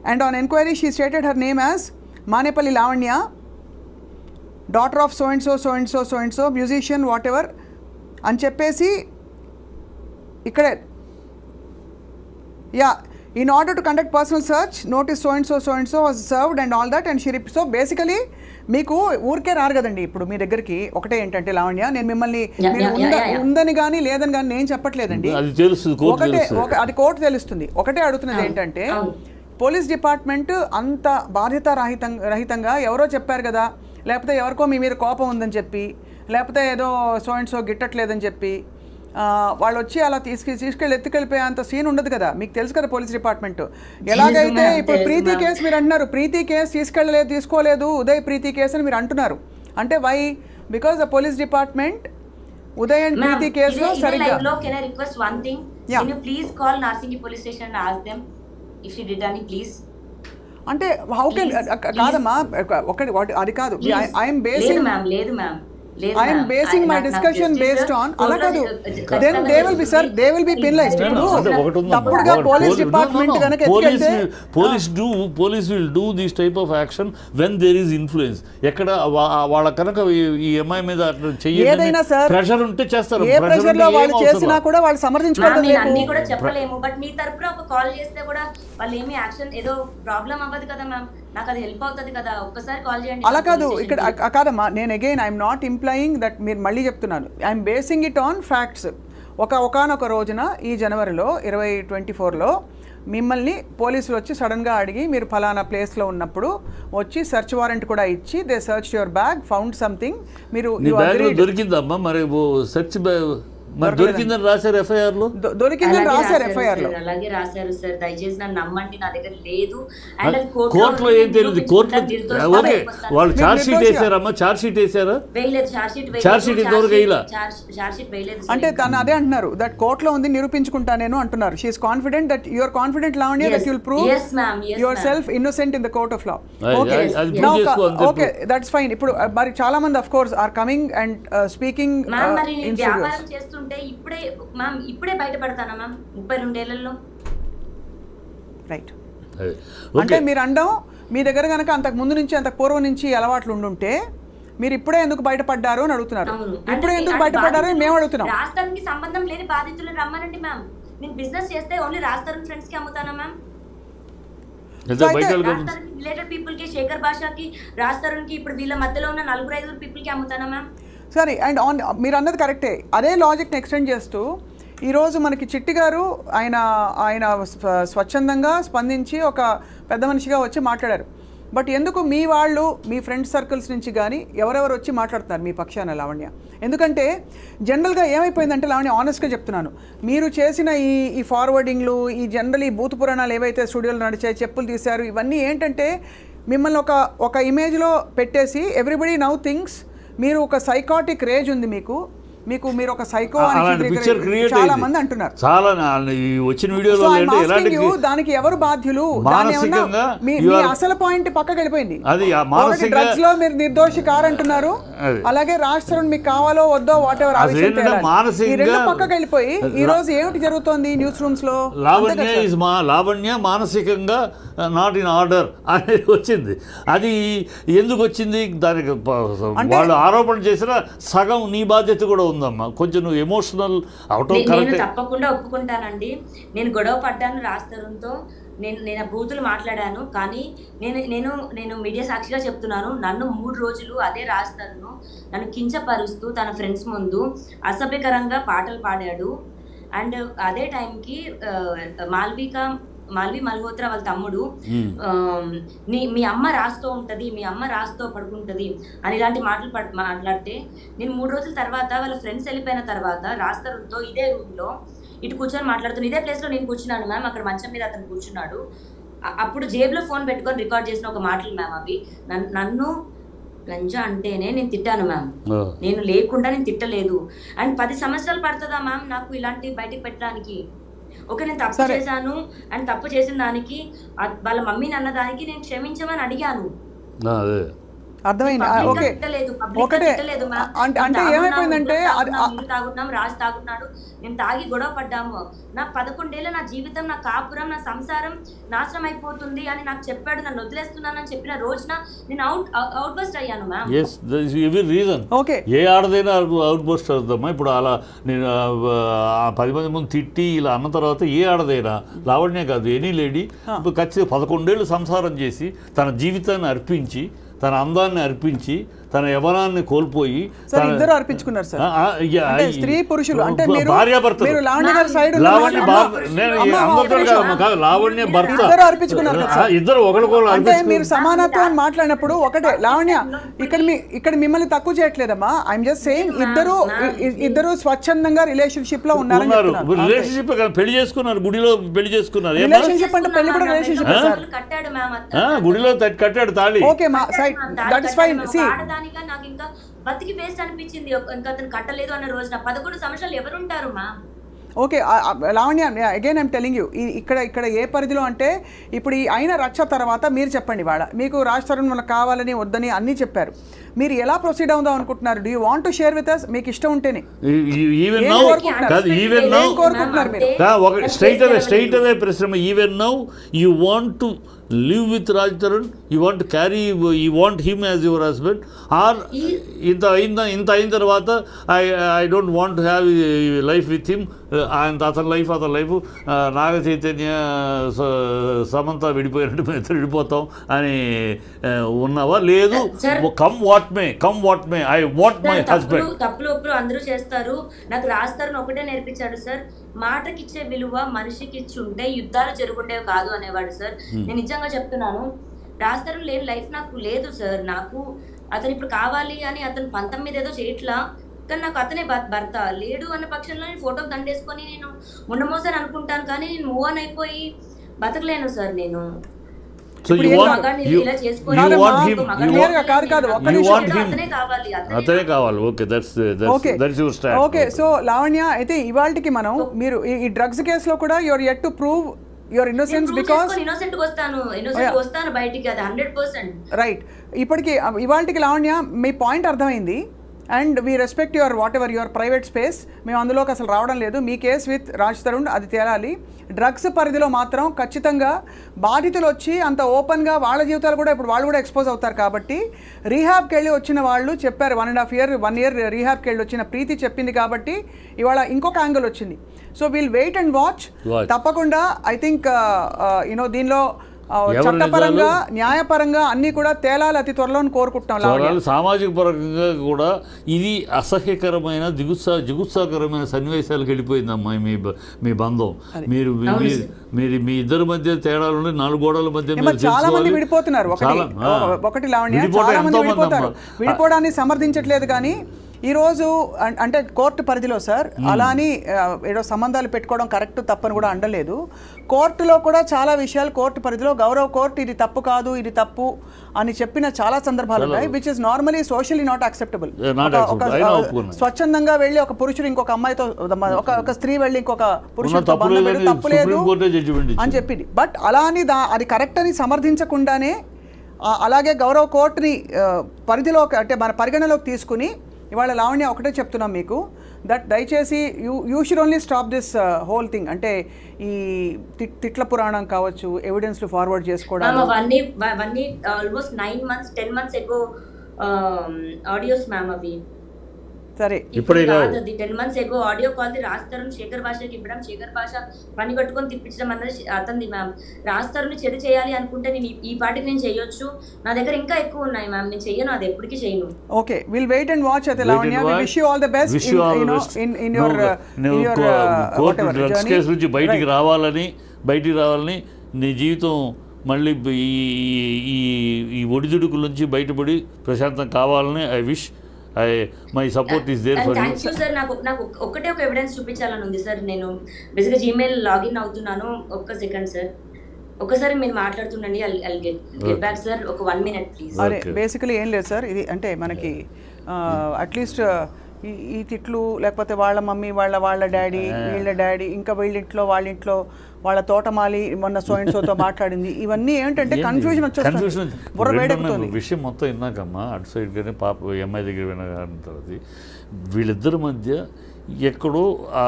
and on enquiry she stated her name as Manepalli Lavanya, daughter of so and so, musician whatever అని చెప్పేసి ఇక్కడే in order to conduct personal search notice so and so was served and all that and she so basically మీకు ఊరికే రారు కదండి ఇప్పుడు మీ దగ్గరికి. ఒకటే ఏంటంటే లావణ్య, నేను మిమ్మల్ని ఉందని కానీ లేదని కానీ నేను చెప్పట్లేదండి, ఒకటే అది కోర్టు తెలుస్తుంది. ఒకటే అడుగుతున్నది ఏంటంటే పోలీస్ డిపార్ట్మెంట్ అంత బాధ్యత రహితంగా ఎవరో చెప్పారు కదా, లేకపోతే ఎవరికో మీ మీద కోపం ఉందని చెప్పి, లేకపోతే ఏదో సో అండ్ సో గిట్టట్లేదని చెప్పి వాళ్ళు వచ్చి అలా ఎత్తుకెళ్ళిపోయేంత సీన్ ఉండదు కదా, మీకు తెలుసు కదా పోలీస్ డిపార్ట్మెంట్ ఎలాగైతే. ఇప్పుడు ప్రీతి కేసు మీరు అంటున్నారు, ప్రీతి కేసు తీసుకోలేదు ఉదయ్ ప్రీతి కేసు అని మీరు అంటున్నారు. అంటే why? Because the police department Uday and Preethi కేసులో సరిగ్గా. Can I request one thing? Can you please call Narsingi police station and ask them if she did any, please? అంటే హౌ కెన్ కాదమ్మా, ఒకటి అది కాదు. I'm basing I'm basing my discussion based on అలా కాదు. Then they will be sir, they will be penalised. ఇప్పుడు తప్పుడుగా police department కనుక ఎత్తుకెళ్తే police will do this type of action when there is influence. ఎక్కడ వాళ్ళ కనుక ఈ అమ్మాయి మీద ఏదైనా సార్ ప్రెషర్ ఉంటే చేస్తారు. ఏ ప్రెషర్ లో వాళ్ళు చేసినా కూడా వాళ్ళు సమర్థించుకోవడం అన్ని కూడా చెప్పలేము. బట్ మీ తరపున ఒక కాల్ చేస్తే కూడా వాళ్ళు ఏమి యాక్షన్ ఏదో ప్రాబ్లం అవ్వదు కదా మ్యామ్, నాకు అది హెల్ప్ అవుతుంది కదా, ఒక్కసారి కాల్ చేయండి. అలా కాదు, ఇక్కడ కాదమ్మా, నేను again I'm not employing that, మీరు మళ్ళీ చెప్తున్నాను, I'm basing it on facts. ఒకానొక రోజున ఈ జనవరిలో 2024లో మిమ్మల్ని పోలీసులు వచ్చి సడన్గా అడిగి మీరు ఫలానా ప్లేస్లో ఉన్నప్పుడు వచ్చి సెర్చ్ వారెంట్ కూడా ఇచ్చి they search your bag, found something. మీరు దొరికిందమ్మా, మరి సెర్చ్ మరి దొరికిందని రాశారు ఎఫ్ఐఆర్ లో, దొరికిందని రాశారు ఎఫ్ఐఆర్ లో. అలాగే రాశారు సార్, దయచేసి నన్ను నమ్మండి, నా దగ్గర లేదు. కోర్టులో ఏం తెలియదు, కోర్టులో ఓకే వాళ్ళు ఛార్జ్ షీట్ వేసారమ్మా, ఛార్జ్ షీట్ వేసారా? వేయలేదు, ఛార్జ్ షీట్ ఇంతవరకు వేయలా. ఛార్జ్ షీట్ వేయలేదు అంటే తను అదే అంటున్నారు, దట్ కోర్టులో ఉంది నిరూపించుకుంటా నేను అంటున్నారు. She is confident that you are confident Lavanya that you will prove yourself innocent in the court of law. Okay that's fine. ఇప్పుడు మరి చాలా మంది of course are coming and speaking in serious. ఇప్పుడే బయటపడతానా మ్యామ్ 32 ఏళ్లలో? Right. అంటే మీరు అండం మీ దగ్గర కనుక అంతకు ముందు నుంచి అంతకు పూర్వం నుంచి అలవాట్లు ఉండుంటే మీరు ఇప్పుడే ఎందుకు బయటపడ్డారు అని అడుగుతున్నారు. ఇప్పుడే ఎందుకు బయటపడ్డారు అని మేము అడుగుతున్నాం. రాష్ట్రానికి సంబంధం లేని బాధితులను రమ్మనండి మ్యామ్. నేను బిజినెస్ చేస్తే ఓన్లీ రాష్ట్రం ఫ్రెండ్స్ కి అమ్ముతానా మ్యామ్? రిలేటెడ్ పీపుల్ కి, శేఖర్ భాషకి, రాష్ట్రానికి, ఇప్పుడు వీళ్ళ మధ్యలో ఉన్న 4-5 పీపుల్ కి అమ్ముతానా మ్యామ్? సరే, అండ్ ఆన్ మీరు అన్నది కరెక్టే. అదే లాజిక్ని ఎక్స్టెండ్ చేస్తూ ఈరోజు మనకి చిట్టి గారు ఆయన స్వచ్ఛందంగా స్పందించి ఒక పెద్ద మనిషిగా వచ్చి మాట్లాడారు. బట్ ఎందుకు మీ వాళ్ళు మీ ఫ్రెండ్ సర్కిల్స్ నుంచి కానీ ఎవరెవరు వచ్చి మాట్లాడుతున్నారు మీ పక్షాన లావణ్య? ఎందుకంటే జనరల్గా ఏమైపోయిందంటే లావణ్య, ఆనెస్ట్గా చెప్తున్నాను, మీరు చేసిన ఈ ఫార్వర్డింగ్లు, ఈ జనరల్ ఈ బూత్ పురాణాలు ఏవైతే స్టూడియోలో నడిచాయి, చెప్పులు తీశారు, ఇవన్నీ ఏంటంటే మిమ్మల్ని ఒక ఇమేజ్లో పెట్టేసి ఎవ్రీబడి నౌ థింగ్స్ మీరు ఒక సైకాటిక్ రేజ్ ఉంది మీకు మీరు ఒక సైకో అని చాలా మంది అంటున్నారు. చాలా వచ్చిన వీడియోలో దానికి ఎవరు బాధ్యులు? మీ అసలు పాయింట్ పక్కకి వెళ్ళిపోయింది. డ్రగ్స్ లో మీరు నిర్దోషి కారంటున్నారు, అలాగే రాష్ట్రం మీకు కావాలో వద్దో వాట్ ఎవర్ పక్కకి వెళ్ళిపోయి ఈ రోజు ఏమిటి జరుగుతోంది న్యూస్ రూమ్స్ లో? లావణ్య మానసికంగా నాట్ ఇన్ ఆర్డర్ అనేది వచ్చింది. అది ఎందుకు వచ్చింది? దానికి వాళ్ళు ఆరోపణ చేసిన సగం నీ బాధ్యత కూడా ఉందమ్మా. కొంచెం నువ్వు ఎమోషనల్ అవటం కరెక్ట్. తప్పకుండా ఒప్పుకుంటానండి, నేను గొడవ పడ్డాను రాస్తరుతో, నేను బూతులు మాట్లాడాను. కానీ నేను మీడియా సాక్షిగా చెప్తున్నాను, నన్ను 3 రోజులు అదే రాస్తరును నన్ను కించపరుస్తూ తన ఫ్రెండ్స్ ముందు అసభ్యకరంగా పాటలు పాడాడు. అండ్ అదే టైంకి మాల్వి మల్హోత్రా వాళ్ళ తమ్ముడు మీ అమ్మ రాస్తూ ఉంటది, మీ అమ్మ రాస్తూ పడుకుంటది అని ఇలాంటి మాటలు మాట్లాడితే నేను 3 రోజుల తర్వాత వాళ్ళ ఫ్రెండ్స్ వెళ్ళిపోయిన తర్వాత రాస్తరుతో ఇదే రూమ్ లో ఇటు కూర్చొని మాట్లాడుతున్నాను. ఇదే ప్లేస్ లో నేను కూర్చున్నాను మ్యామ్, అక్కడ మంచం మీద అతను కూర్చున్నాడు. అప్పుడు జేబులో ఫోన్ పెట్టుకొని రికార్డ్ చేసిన ఒక మాటలు మ్యామ్ అవి. నన్ను లంజా అంటేనే నేను తిట్టాను మ్యామ్, నేను లేకుండా నేను తిట్టలేదు. అండ్ 10 సంవత్సరాలు పడుతుందా మ్యామ్ నాకు ఇలాంటి బయటకు పెట్టడానికి? ఓకే, నేను తప్పు చేశాను అండ్ తప్పు చేసిన దానికి వాళ్ళ మమ్మీని అన్న దానికి నేను క్షమించమని అడిగాను. అర్థమైంది. ఓకే, ఒకటే అంటే ఏమైపోయిందంటే తాగుతున్నాం, రాజు తాగుతున్నాడు, మేము తాగి గొడవ పడ్డాము, నా 11 ఏళ్ళ నా జీవితం, నా కాపురం, నా సంసారం నాశనం అయిపోతుంది అని నాకు చెప్పాడు. నన్ను వదిలేస్తున్నానని చెప్పిన రోజున నేను అవుట్ బస్ట్ అయ్యాను మ్యామ్. ఓకే, ఏ ఆడదైనా అవుట్ బస్ట్ అవుతామా? ఇప్పుడు అలా నేను 10 మంది ముందు తిట్టి ఇలా అన్న తర్వాత ఏ ఆడదైనా, లావణ్య కాదు ఎనీ లేడీ, ఖచ్చితంగా 11 ఏళ్ళు సంసారం చేసి తన జీవితాన్ని అర్పించి తన అందాన్ని అర్పించి తన యవనాన్ని కోల్పోయి సార్ ఇద్దరు అర్పించుకున్నారు సార్. అంటే స్త్రీ పురుషులు అంటే మీరు భార్యాభర్తలు మీరు లావణ్య గారి సైడ్ లావణ్య లావణ్య భర్త ఇద్దరు అర్పించుకున్నారు కదా సార్. ఇద్దరు ఒకరికొకరు అంటే మీరు సమానత్వం అని మాట్లాడినప్పుడు ఒకటే లావణ్య ఇక్కడ మిమ్మల్ని తక్కువ చేయట్లేదమ్మా. ఐఎమ్ జస్ట్ సేయింగ్ ఇద్దరు స్వచ్ఛందంగా రిలేషన్షిప్ లో ఉన్నారని చెప్తున్నారు. రిలేషన్షిప్ పెళ్లి చేసుకున్నారు, గుడిలో పెళ్లి చేసుకున్నారు. రిలేషన్షిప్ అంటే పెళ్లి కూడా రిలేషన్షిప్ సార్. గుడిలో కట్టాడు తాళి. ఓకే మా సైడ్ దట్ ఇస్ ఫైన్. సి నాకు ఇంకా బతికి వేస్ట్ అనిపించింది. ఇంకా అతను కట్టలేదు అన్న రోజున 11 సంవత్సరాలు ఎవరుంటారు మా? Okay Lavanya again I'm telling you ఇక్కడ ఏ పరిధిలో అంటే ఇప్పుడు ఈ అయిన రచ్చ తర్వాత మీరు చెప్పండి. వాళ్ళ మీకు రాజ్ తరుణ్ మనకు కావాలని వద్దని అన్నీ చెప్పారు. మీరు ఎలా ప్రొసీడ్ అవుదాం అనుకుంటున్నారు? Do you want to share with us? మీకు ఇష్టం ఉంటేనే కోరుకుంటున్నారు మీరు? స్ట్రైట్ అవే ప్రశ్న. Even now you want to live with Raj Tarun, you want to carry, you want him as your husband, or ఇంత అయిన తర్వాత I don't want to have life with him, and అతని లైఫ్ నాగ చైతన్య సమంత విడిపోయినట్టు మేము విడిపోతాం అని ఉన్నావా? లేదు, come what may I want my husband. తప్పులు ఒప్పులు అందరూ చేస్తారు. నాకు రాజ్ తరుణ్ ఒకటే నేర్పించాడు సార్, మాటకిచ్చే విలువ మనిషికి ఇచ్చి ఉంటే యుద్ధాలు జరుగుండేవి కాదు అనేవాడు సార్. నేను నిజంగా చెప్తున్నాను, రాజ్ తరుణ్ లేని లైఫ్ నాకు లేదు సార్. నాకు అతను ఇప్పుడు కావాలి అని అతను 19 ఏదో చేయట్లా, కానీ నాకు అతనే భర్త. లేడు అన్న పక్షంలో నేను ఫోటోకి దండేసుకొని నేను ఉండమోసారి అనుకుంటాను, కానీ నేను మూవ్ ఆన్ అయిపోయి బతకలేను సార్ నేను. So you want అతనే కావాలి. That's your stand. Okay, so Lavanya అయితే ఇవాల్టికి మనం మీరు ఈ డ్రగ్స్ కేసులో కూడా you are yet to prove your innocence because innocent వస్తాను బయటికి, అది 100%. రైట్. ఇప్పటికి ఇవాల్టికి లావణ్య మీ పాయింట్ అర్థమైంది. And we respect your what ever your private space. మేము అందులోకి అసలు రావడం లేదు. మీ కేస్ విత్ రాజ్ తరుణ్ అది తేలాలి. డ్రగ్స్ పరిధిలో మాత్రం ఖచ్చితంగా బాధితులు వచ్చి అంత ఓపెన్గా వాళ్ళ జీవితాలు కూడా ఇప్పుడు వాళ్ళు కూడా ఎక్స్పోజ్ అవుతారు. కాబట్టి రీహాబ్కి వెళ్ళి వచ్చిన వాళ్ళు చెప్పారు, 1.5 year రీహాబ్కి వెళ్ళి వచ్చిన ప్రీతి చెప్పింది. కాబట్టి ఇవాళ ఇంకొక యాంగిల్ వచ్చింది. So we'll wait and watch. తప్పకుండా ఐ థింక్ దీనిలో చట్టపరంగా న్యాయపరంగా అన్ని కూడా తేలాలి అతి త్వరలో కోరుకుంటున్నాం. సామాజిక పరంగా కూడా ఇది అసహ్యకరమైన జిగుత్సాకరమైన సన్నివేశాలకు వెళ్ళిపోయిందమ్మా మీ బంధం. మీరు మీ ఇద్దరి మధ్య తేడాలు 4 గోడల మధ్య చాలా మంది విడిపోతున్నారు. ఒకటి లావణ్య, చాలా మంది విడిపోతారు. విడిపోవడాన్ని సమర్థించట్లేదు, కానీ ఈరోజు అంటే కోర్టు పరిధిలో సార్ అలా అని ఏదో సంబంధాలు పెట్టుకోవడం కరెక్ట్ తప్పని కూడా అండలేదు. కోర్టులో కూడా చాలా విషయాలు కోర్టు పరిధిలో గౌరవ కోర్టు ఇది తప్పు కాదు, ఇది తప్పు అని చెప్పిన చాలా సందర్భాలు ఉన్నాయి, which is normally socially not acceptable. స్వచ్ఛందంగా వెళ్ళి ఒక పురుషుడు ఇంకొక అమ్మాయితో, ఒక స్త్రీ వెళ్ళి ఇంకొక పురుషుడితో తప్పు లేదు అని చెప్పింది. బట్ అలా అని అది కరెక్ట్ అని సమర్థించకుండానే అలాగే గౌరవ కోర్టుని పరిధిలోకి అంటే మన పరిగణలోకి తీసుకుని ఇవాళ లావణ్య ఒకటే చెప్తున్నాం మీకు, దట్ దయచేసి you should only stop this whole thing. అంటే ఈ తిట్ల పురాణం కావచ్చు, ఎవిడెన్స్లు ఫార్వర్డ్ చేసుకోవడం. Almost 9 months 10 months ago audios ma'am అవి. సరే ఇప్పుడే కాదు, 10 months ago audio call the Raj Tarun Sekhar భాషకి ఇవ్వడం, శేఖర్ భాష పని కట్టుకొని తిప్పించడం అన్నది అతనిది మ్యామ్. రాజ్ తరుణ్ చెడు చేయాలి అనుకుంటే నేను ఈ పాటికి నేను చేయొచ్చు. నా దగ్గర ఇంకా ఎక్కువ ఉన్నాయి మ్యామ్, నేను చెయ్యను, అది ఎప్పటికీ చేయను. Okay, will wait and watch. అయితే Lavanya, we wish you all the best in your court drugs case నుంచి బయటికి రావాలని నీ జీవితం మళ్ళీ ఈ ఒడిదుడుకుల నుంచి బయటపడి ప్రశాంతం కావాలని I wish. My support is there for you. Thank you sir. నాకు ఒకటే ఒక ఎవిడెన్స్ చూపించాలని ఉంది సార్. నేను బేసిక్గా జీమెయిల్ లాగిన్ అవుతున్నాను. ఒక్క సెకండ్ సార్, ఒకసారి మీరు మాట్లాడుతుండండి. I'll get back sir. ఒక 1 minute ప్లీజ్. అరే బేసికలీ ఏం లేదు సార్, ఇది అంటే మనకి అట్లీస్ట్ ఈ తిట్లు లేకపోతే వాళ్ళ మమ్మీ వాళ్ళ డాడీ వీళ్ళ డాడీ ఇంకా వీళ్ళింట్లో వాళ్ళింట్లో వాళ్ళ తోటమాలి మొన్న సోతో మాట్లాడింది, ఇవన్నీ ఏంటంటే కన్ఫ్యూజన్ వచ్చేస్తుంది, బుర్ర వేడెక్కుతుంది. విషయం మొత్తం విన్నాకమ్మా అటు సైడ్ కానీ పాప ఎంఐ దగ్గర విన్న తర్వాత వీళ్ళిద్దరి మధ్య ఎక్కడో ఆ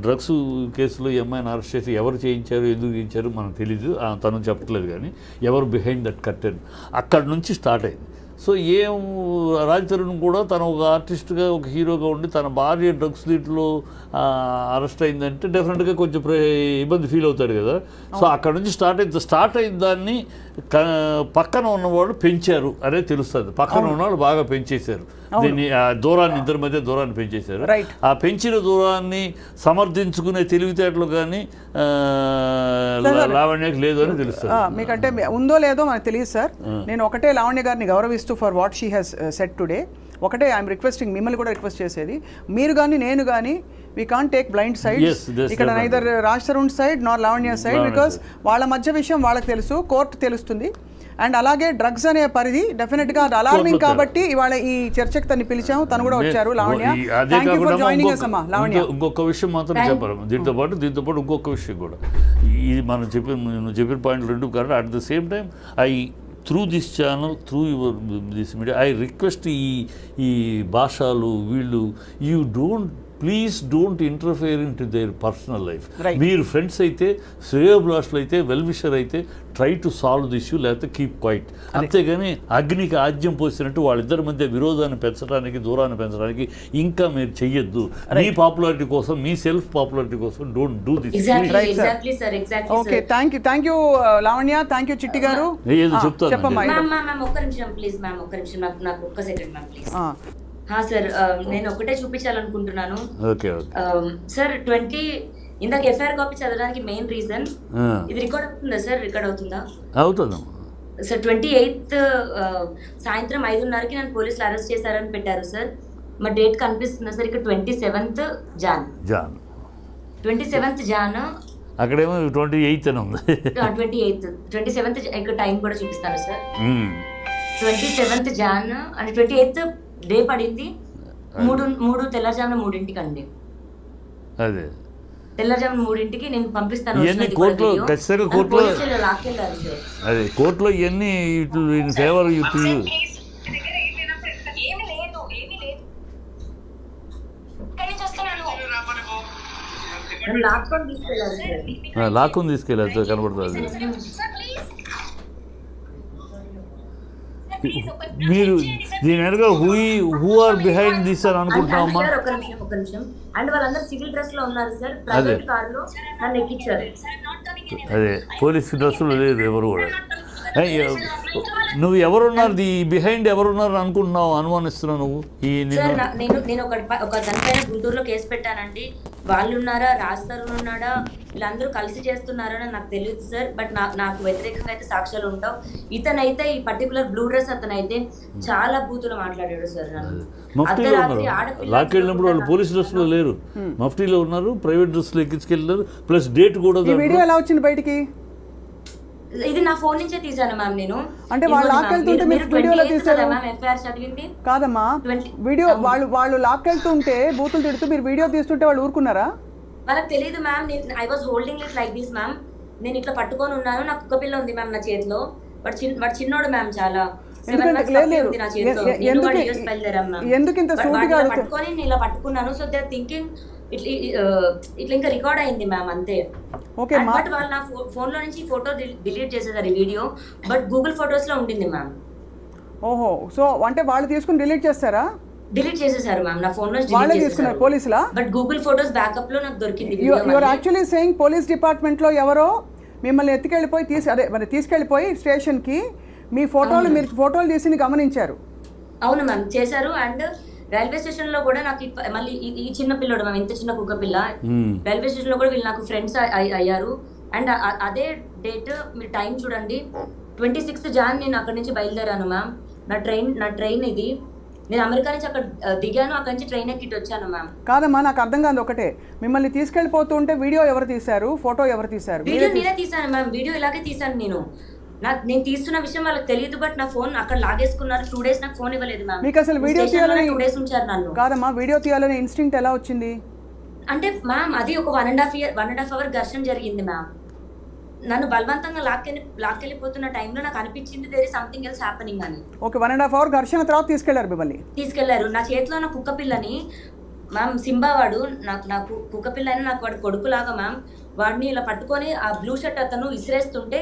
డ్రగ్స్ కేసులో ఎంఐని అరెస్ట్ చేసి ఎవరు చేయించారు, ఎందుకు చేయించారు మనకు తెలీదు, తను చెప్పట్లేదు. కానీ ఎవరు బిహైండ్ దట్ కర్టెన్ అక్కడి నుంచి స్టార్ట్ అయింది. సో రాజ్ తరుణ్ కూడా తను ఒక ఆర్టిస్ట్గా ఒక హీరోగా ఉండి తన భార్య డ్రగ్స్ దీంట్లో అరెస్ట్ అయిందంటే డెఫినెట్గా కొంచెం ఇబ్బంది ఫీల్ అవుతాడు కదా. సో అక్కడ నుంచి స్టార్ట్ అయిన దాన్ని పక్కన ఉన్నవాళ్ళు పెంచారు అనే తెలుస్తుంది. పక్కన ఉన్నవాళ్ళు బాగా పెంచేశారు దీన్ని, దూరాన్ని, ఇద్దరి మధ్య దూరాన్ని పెంచేశారు. ఆ పెంచిన దూరాన్ని సమర్థించుకునే తెలివితేటలు కానీ లావణ్యకి లేదు అని తెలుస్తుంది. మీకంటే ఉందో లేదో మనకు తెలియదు సార్. నేను ఒకటే లావణ్య గారిని గౌరవిస్తూ for what she has set today ఒకటే ఐఎమ్ రిక్వెస్టింగ్, మిమ్మల్ని కూడా రిక్వెస్ట్ చేసేది, మీరు కానీ నేను కానీ we can't take blind side. ఇక్కడ neither Raj Tarun side Nar Lavanya side, because వాళ్ళ మధ్య విషయం వాళ్ళకి తెలుసు, కోర్టు తెలుస్తుంది. అండ్ అలాగే డ్రగ్స్ అనే పరిధి డెఫినెట్గా అది అలార్మింగ్ కాబట్టి ఇవాళ ఈ చర్చకు తను పిలిచాము, తను కూడా వచ్చారు. Lavanya, thank you for joining us అమ్మా. లావణ్య, ఇంకొక విషయం మాత్రం చెప్పారు దీంతో పాటు ఇంకొక విషయం కూడా, ఇది మనం చెప్పిన పాయింట్ రెండు కాబట్టి at the same time through this channel, through this media, I request ఈ భాషలు వీళ్ళు, please don't interfere in to their personal life. మీరు ఫ్రెండ్స్ అయితే, శ్రేయోభిలాషులు అయితే, వెల్ విషర్ అయితే try to solve the issue, లేకపోతే కీప్ క్వైట్. అంతేగాని అగ్నికి ఆజ్యం పోసినట్టు వాళ్ళిద్దరి మధ్య విరోధాన్ని పెంచడానికి, దూరాన్ని పెంచడానికి ఇంకా మీరు చెయ్యొద్దు. మీ పాపులారిటీ కోసం, మీ సెల్ఫ్ పాపులారిటీ కోసం don't do this. Okay, thank you Lavanya, thank you చిట్టి గారు. ఏదో చెప్తాను చెప్పమ్మా. ఒక్క నిమిషం ప్లీజ్ మ్యామ్, ఒక్క నిమిషం, నాకు ఒక్క సెకండ్ మ్యామ్ ప్లీజ్. సార్ నేను ఒకటే చూపించాలనుకుంటున్నాను సార్. 20 ఇందాక ఎఫ్ఐఆర్ కాపీ చదవడానికి మెయిన్ రీజన్ ఇది. రికార్డ్ అవుతుందా సార్? రికార్డ్ అవుతుందా? అవుతుంది సార్. 28th సాయంత్రం 5:30కి నన్ను పోలీసులు అరెస్ట్ చేశారని పెట్టారు సార్. మా డేట్ కనిపిస్తుందా సార్? ఇక్కడ 27th జాన్. 27th John. అక్కడేమో 28 అని ఉంది. 27th ఇక్కడ టైం కూడా చూపిస్తాను సార్. 27th జాన్ అంటే 28th డే పడింది. 3 తెల్లజామున 3ంటికి అండి. అదే తెల్లజామున 3ంటికి నేను పంపిస్తాను. కోర్టులో అదే కోర్టులో ఇవన్నీ ఫేవర్ లాక్కుని తీసుకెళ్ళారు కనబడుతుంది. మీరు దీని వెనక హూ ఆర్ బిహైండ్ దిస్ అని అనుకుంటున్నామా? అండ్ వాళ్ళందరూ సివిల్ డ్రెస్ లో ఉన్నారు సార్. ప్రైవేట్ కార్ లో నన్ను ఎక్కించారు. అదే పోలీస్ డ్రెస్సులు లేదు ఎవరు కూడా. నువ్వు ఎవరున్నారు, బిహైండ్ ఎవరున్నారు అనుకుంటున్నావు, అనుమానిస్తున్నావు నువ్వు? నేను ఒక దానిపైన గుంటూరులో కేసు పెట్టానండి. వాళ్ళు ఉన్నారా, రాజ్ తరుణ్ ఉన్నాడా, వీళ్ళందరూ కలిసి చేస్తున్నారని నాకు తెలియదు సార్. బట్ నాకు వ్యతిరేకంగా అయితే సాక్ష్యాలు ఉంటావు. ఇతనైతే ఈ పర్టికులర్ బ్లూ డ్రెస్ అతనైతే చాలా బూతులు మాట్లాడాడు సార్. లాక్కెళ్ళినప్పుడు వాళ్ళు పోలీస్ డ్రెస్ లో లేరు, మఫ్టీలో ఉన్నారు, ప్రైవేట్ డ్రెస్ లో ఎక్కించుకెళ్ళారు. ప్లస్ డేట్ కూడా. వీడియో ఎలా వచ్చింది బయటికి? ఇది నా ఫోన్ నుంచే తీసాను మ్యామ్ నేను. అంటే వాళ్ళు లాక్కెళ్తుంటే మీరు వీడియోలో తీసారా మ్యామ్? ఎఫ్ఐఆర్ చదివింది కాదమ్మా. వీడియో వాళ్ళు లాక్కెళ్తుంటే బూతులు తిడుతూ మీరు వీడియో తీస్తుంటే వాళ్ళు ఊరుకున్నారా? వాళ్ళకి తెలియదు ma'am. I was holding it like this ma'am. నేను ఇట్లా పట్టుకొని ఉన్నాను. నాకు కుక్క పిల్ల ఉంది మ్యామ్ నా చేతిలో. వాడు చిన్నోడు మ్యామ్, చాలా. ఎందుకు ఇంత సూటిగా పట్టుకొని నేను ఇలా పట్టుకున్నాను. సో దే ఆర్ థింకింగ్ ఇట్లా ఇంకా రికార్డ్ అయింది మ్యామ్, అంతే. బట్ వాళ్ళు నా ఫోన్ లో నుంచి ఫోటో డిలీట్ చేసేసారు ఈ వీడియో. బట్ గూగుల్ ఫొటోస్ లో ఉండింది మ్యామ్. ఓహో, సో అంటే వాళ్ళు తీసుకుని డిలీట్ చేస్తారా? డిలీట్ చేసేసారు మ్యామ్ నా ఫోన్ లో. వాళ్ళే తీసుకున్నారు పోలీసులా? బట్ గూగుల్ ఫొటోస్ బ్యాకప్ లో నాకు దొరికింది. You are actually saying police department లో ఎవరో మిమ్మల్ని ఎత్తుకెళ్ళిపోయి తీసుకెళ్ళిపోయి స్టేషన్ కి మీ ఫోటోలు, మీరు ఫోటోలు తీసి గమనించారు? అవును మ్యామ్, చేశారు. అండ్ రైల్వే స్టేషన్ లో కూడా నాకు మళ్ళీ ఈ చిన్న పిల్లడు మ్యామ్, ఇంత చిన్న కుక్క పిల్ల, రైల్వే స్టేషన్ లో కూడా వీళ్ళు నాకు ఫ్రెండ్స్ అయ్యారు. అండ్ అదే డేట్ మీరు టైం చూడండి, 26th జాన్ నేను అక్కడి నుంచి బయలుదేరాను మ్యామ్. నా ట్రైన్ ఇది. నేను అమెరికా నుంచి అక్కడ దిగాను, అక్కడి నుంచి ట్రైన్ ఎక్కిట్ వచ్చాను మ్యామ్. కాదమ్మా, నాకు అర్థం కాదు ఒకటే, మిమ్మల్ని తీసుకెళ్ళిపోతుంటే వీడియో ఎవరు తీశారు, ఫోటో ఎవరు తీశారు? వీడియో నేనే తీసాను మ్యామ్. వీడియో ఇలాగే తీసాను నేను. నేను తీస్తున్న విషయం వాళ్ళకి తెలియదు. బట్ నా ఫోన్ అక్కడ లాగేసుకున్నారు. 2 days నాకు ఫోన్ ఇవ్వలేదు మ్యామ్. మీకు అసలు వీడియో తీయాలని 2 days ఉంచారు నన్ను. కాదమ్మా, వీడియో తీయాలనే ఇన్స్టింక్ట్ ఎలా వచ్చింది? అంటే మ్యామ్ అది ఒక 1.5 hour ఘర్షణ జరిగింది మ్యామ్. నన్ను బలవంతంగా లాక్కెళ్ళిపోతున్న టైంలో నాకు అనిపించింది there is something else happening అని. ఓకే, 1.5 hour ఘర్షణ తర్వాత తీసుకెళ్లారు. నా చేతిలో ఉన్న కుక్క పిల్లని మ్యామ్, సింబా వాడు నాకు కుక్క పిల్ల అని నాకు వాడు కొడుకులాగా మ్యామ్. వాడిని ఇలా పట్టుకొని ఆ బ్లూ షర్ట్ అతను విసిరేస్తుంటే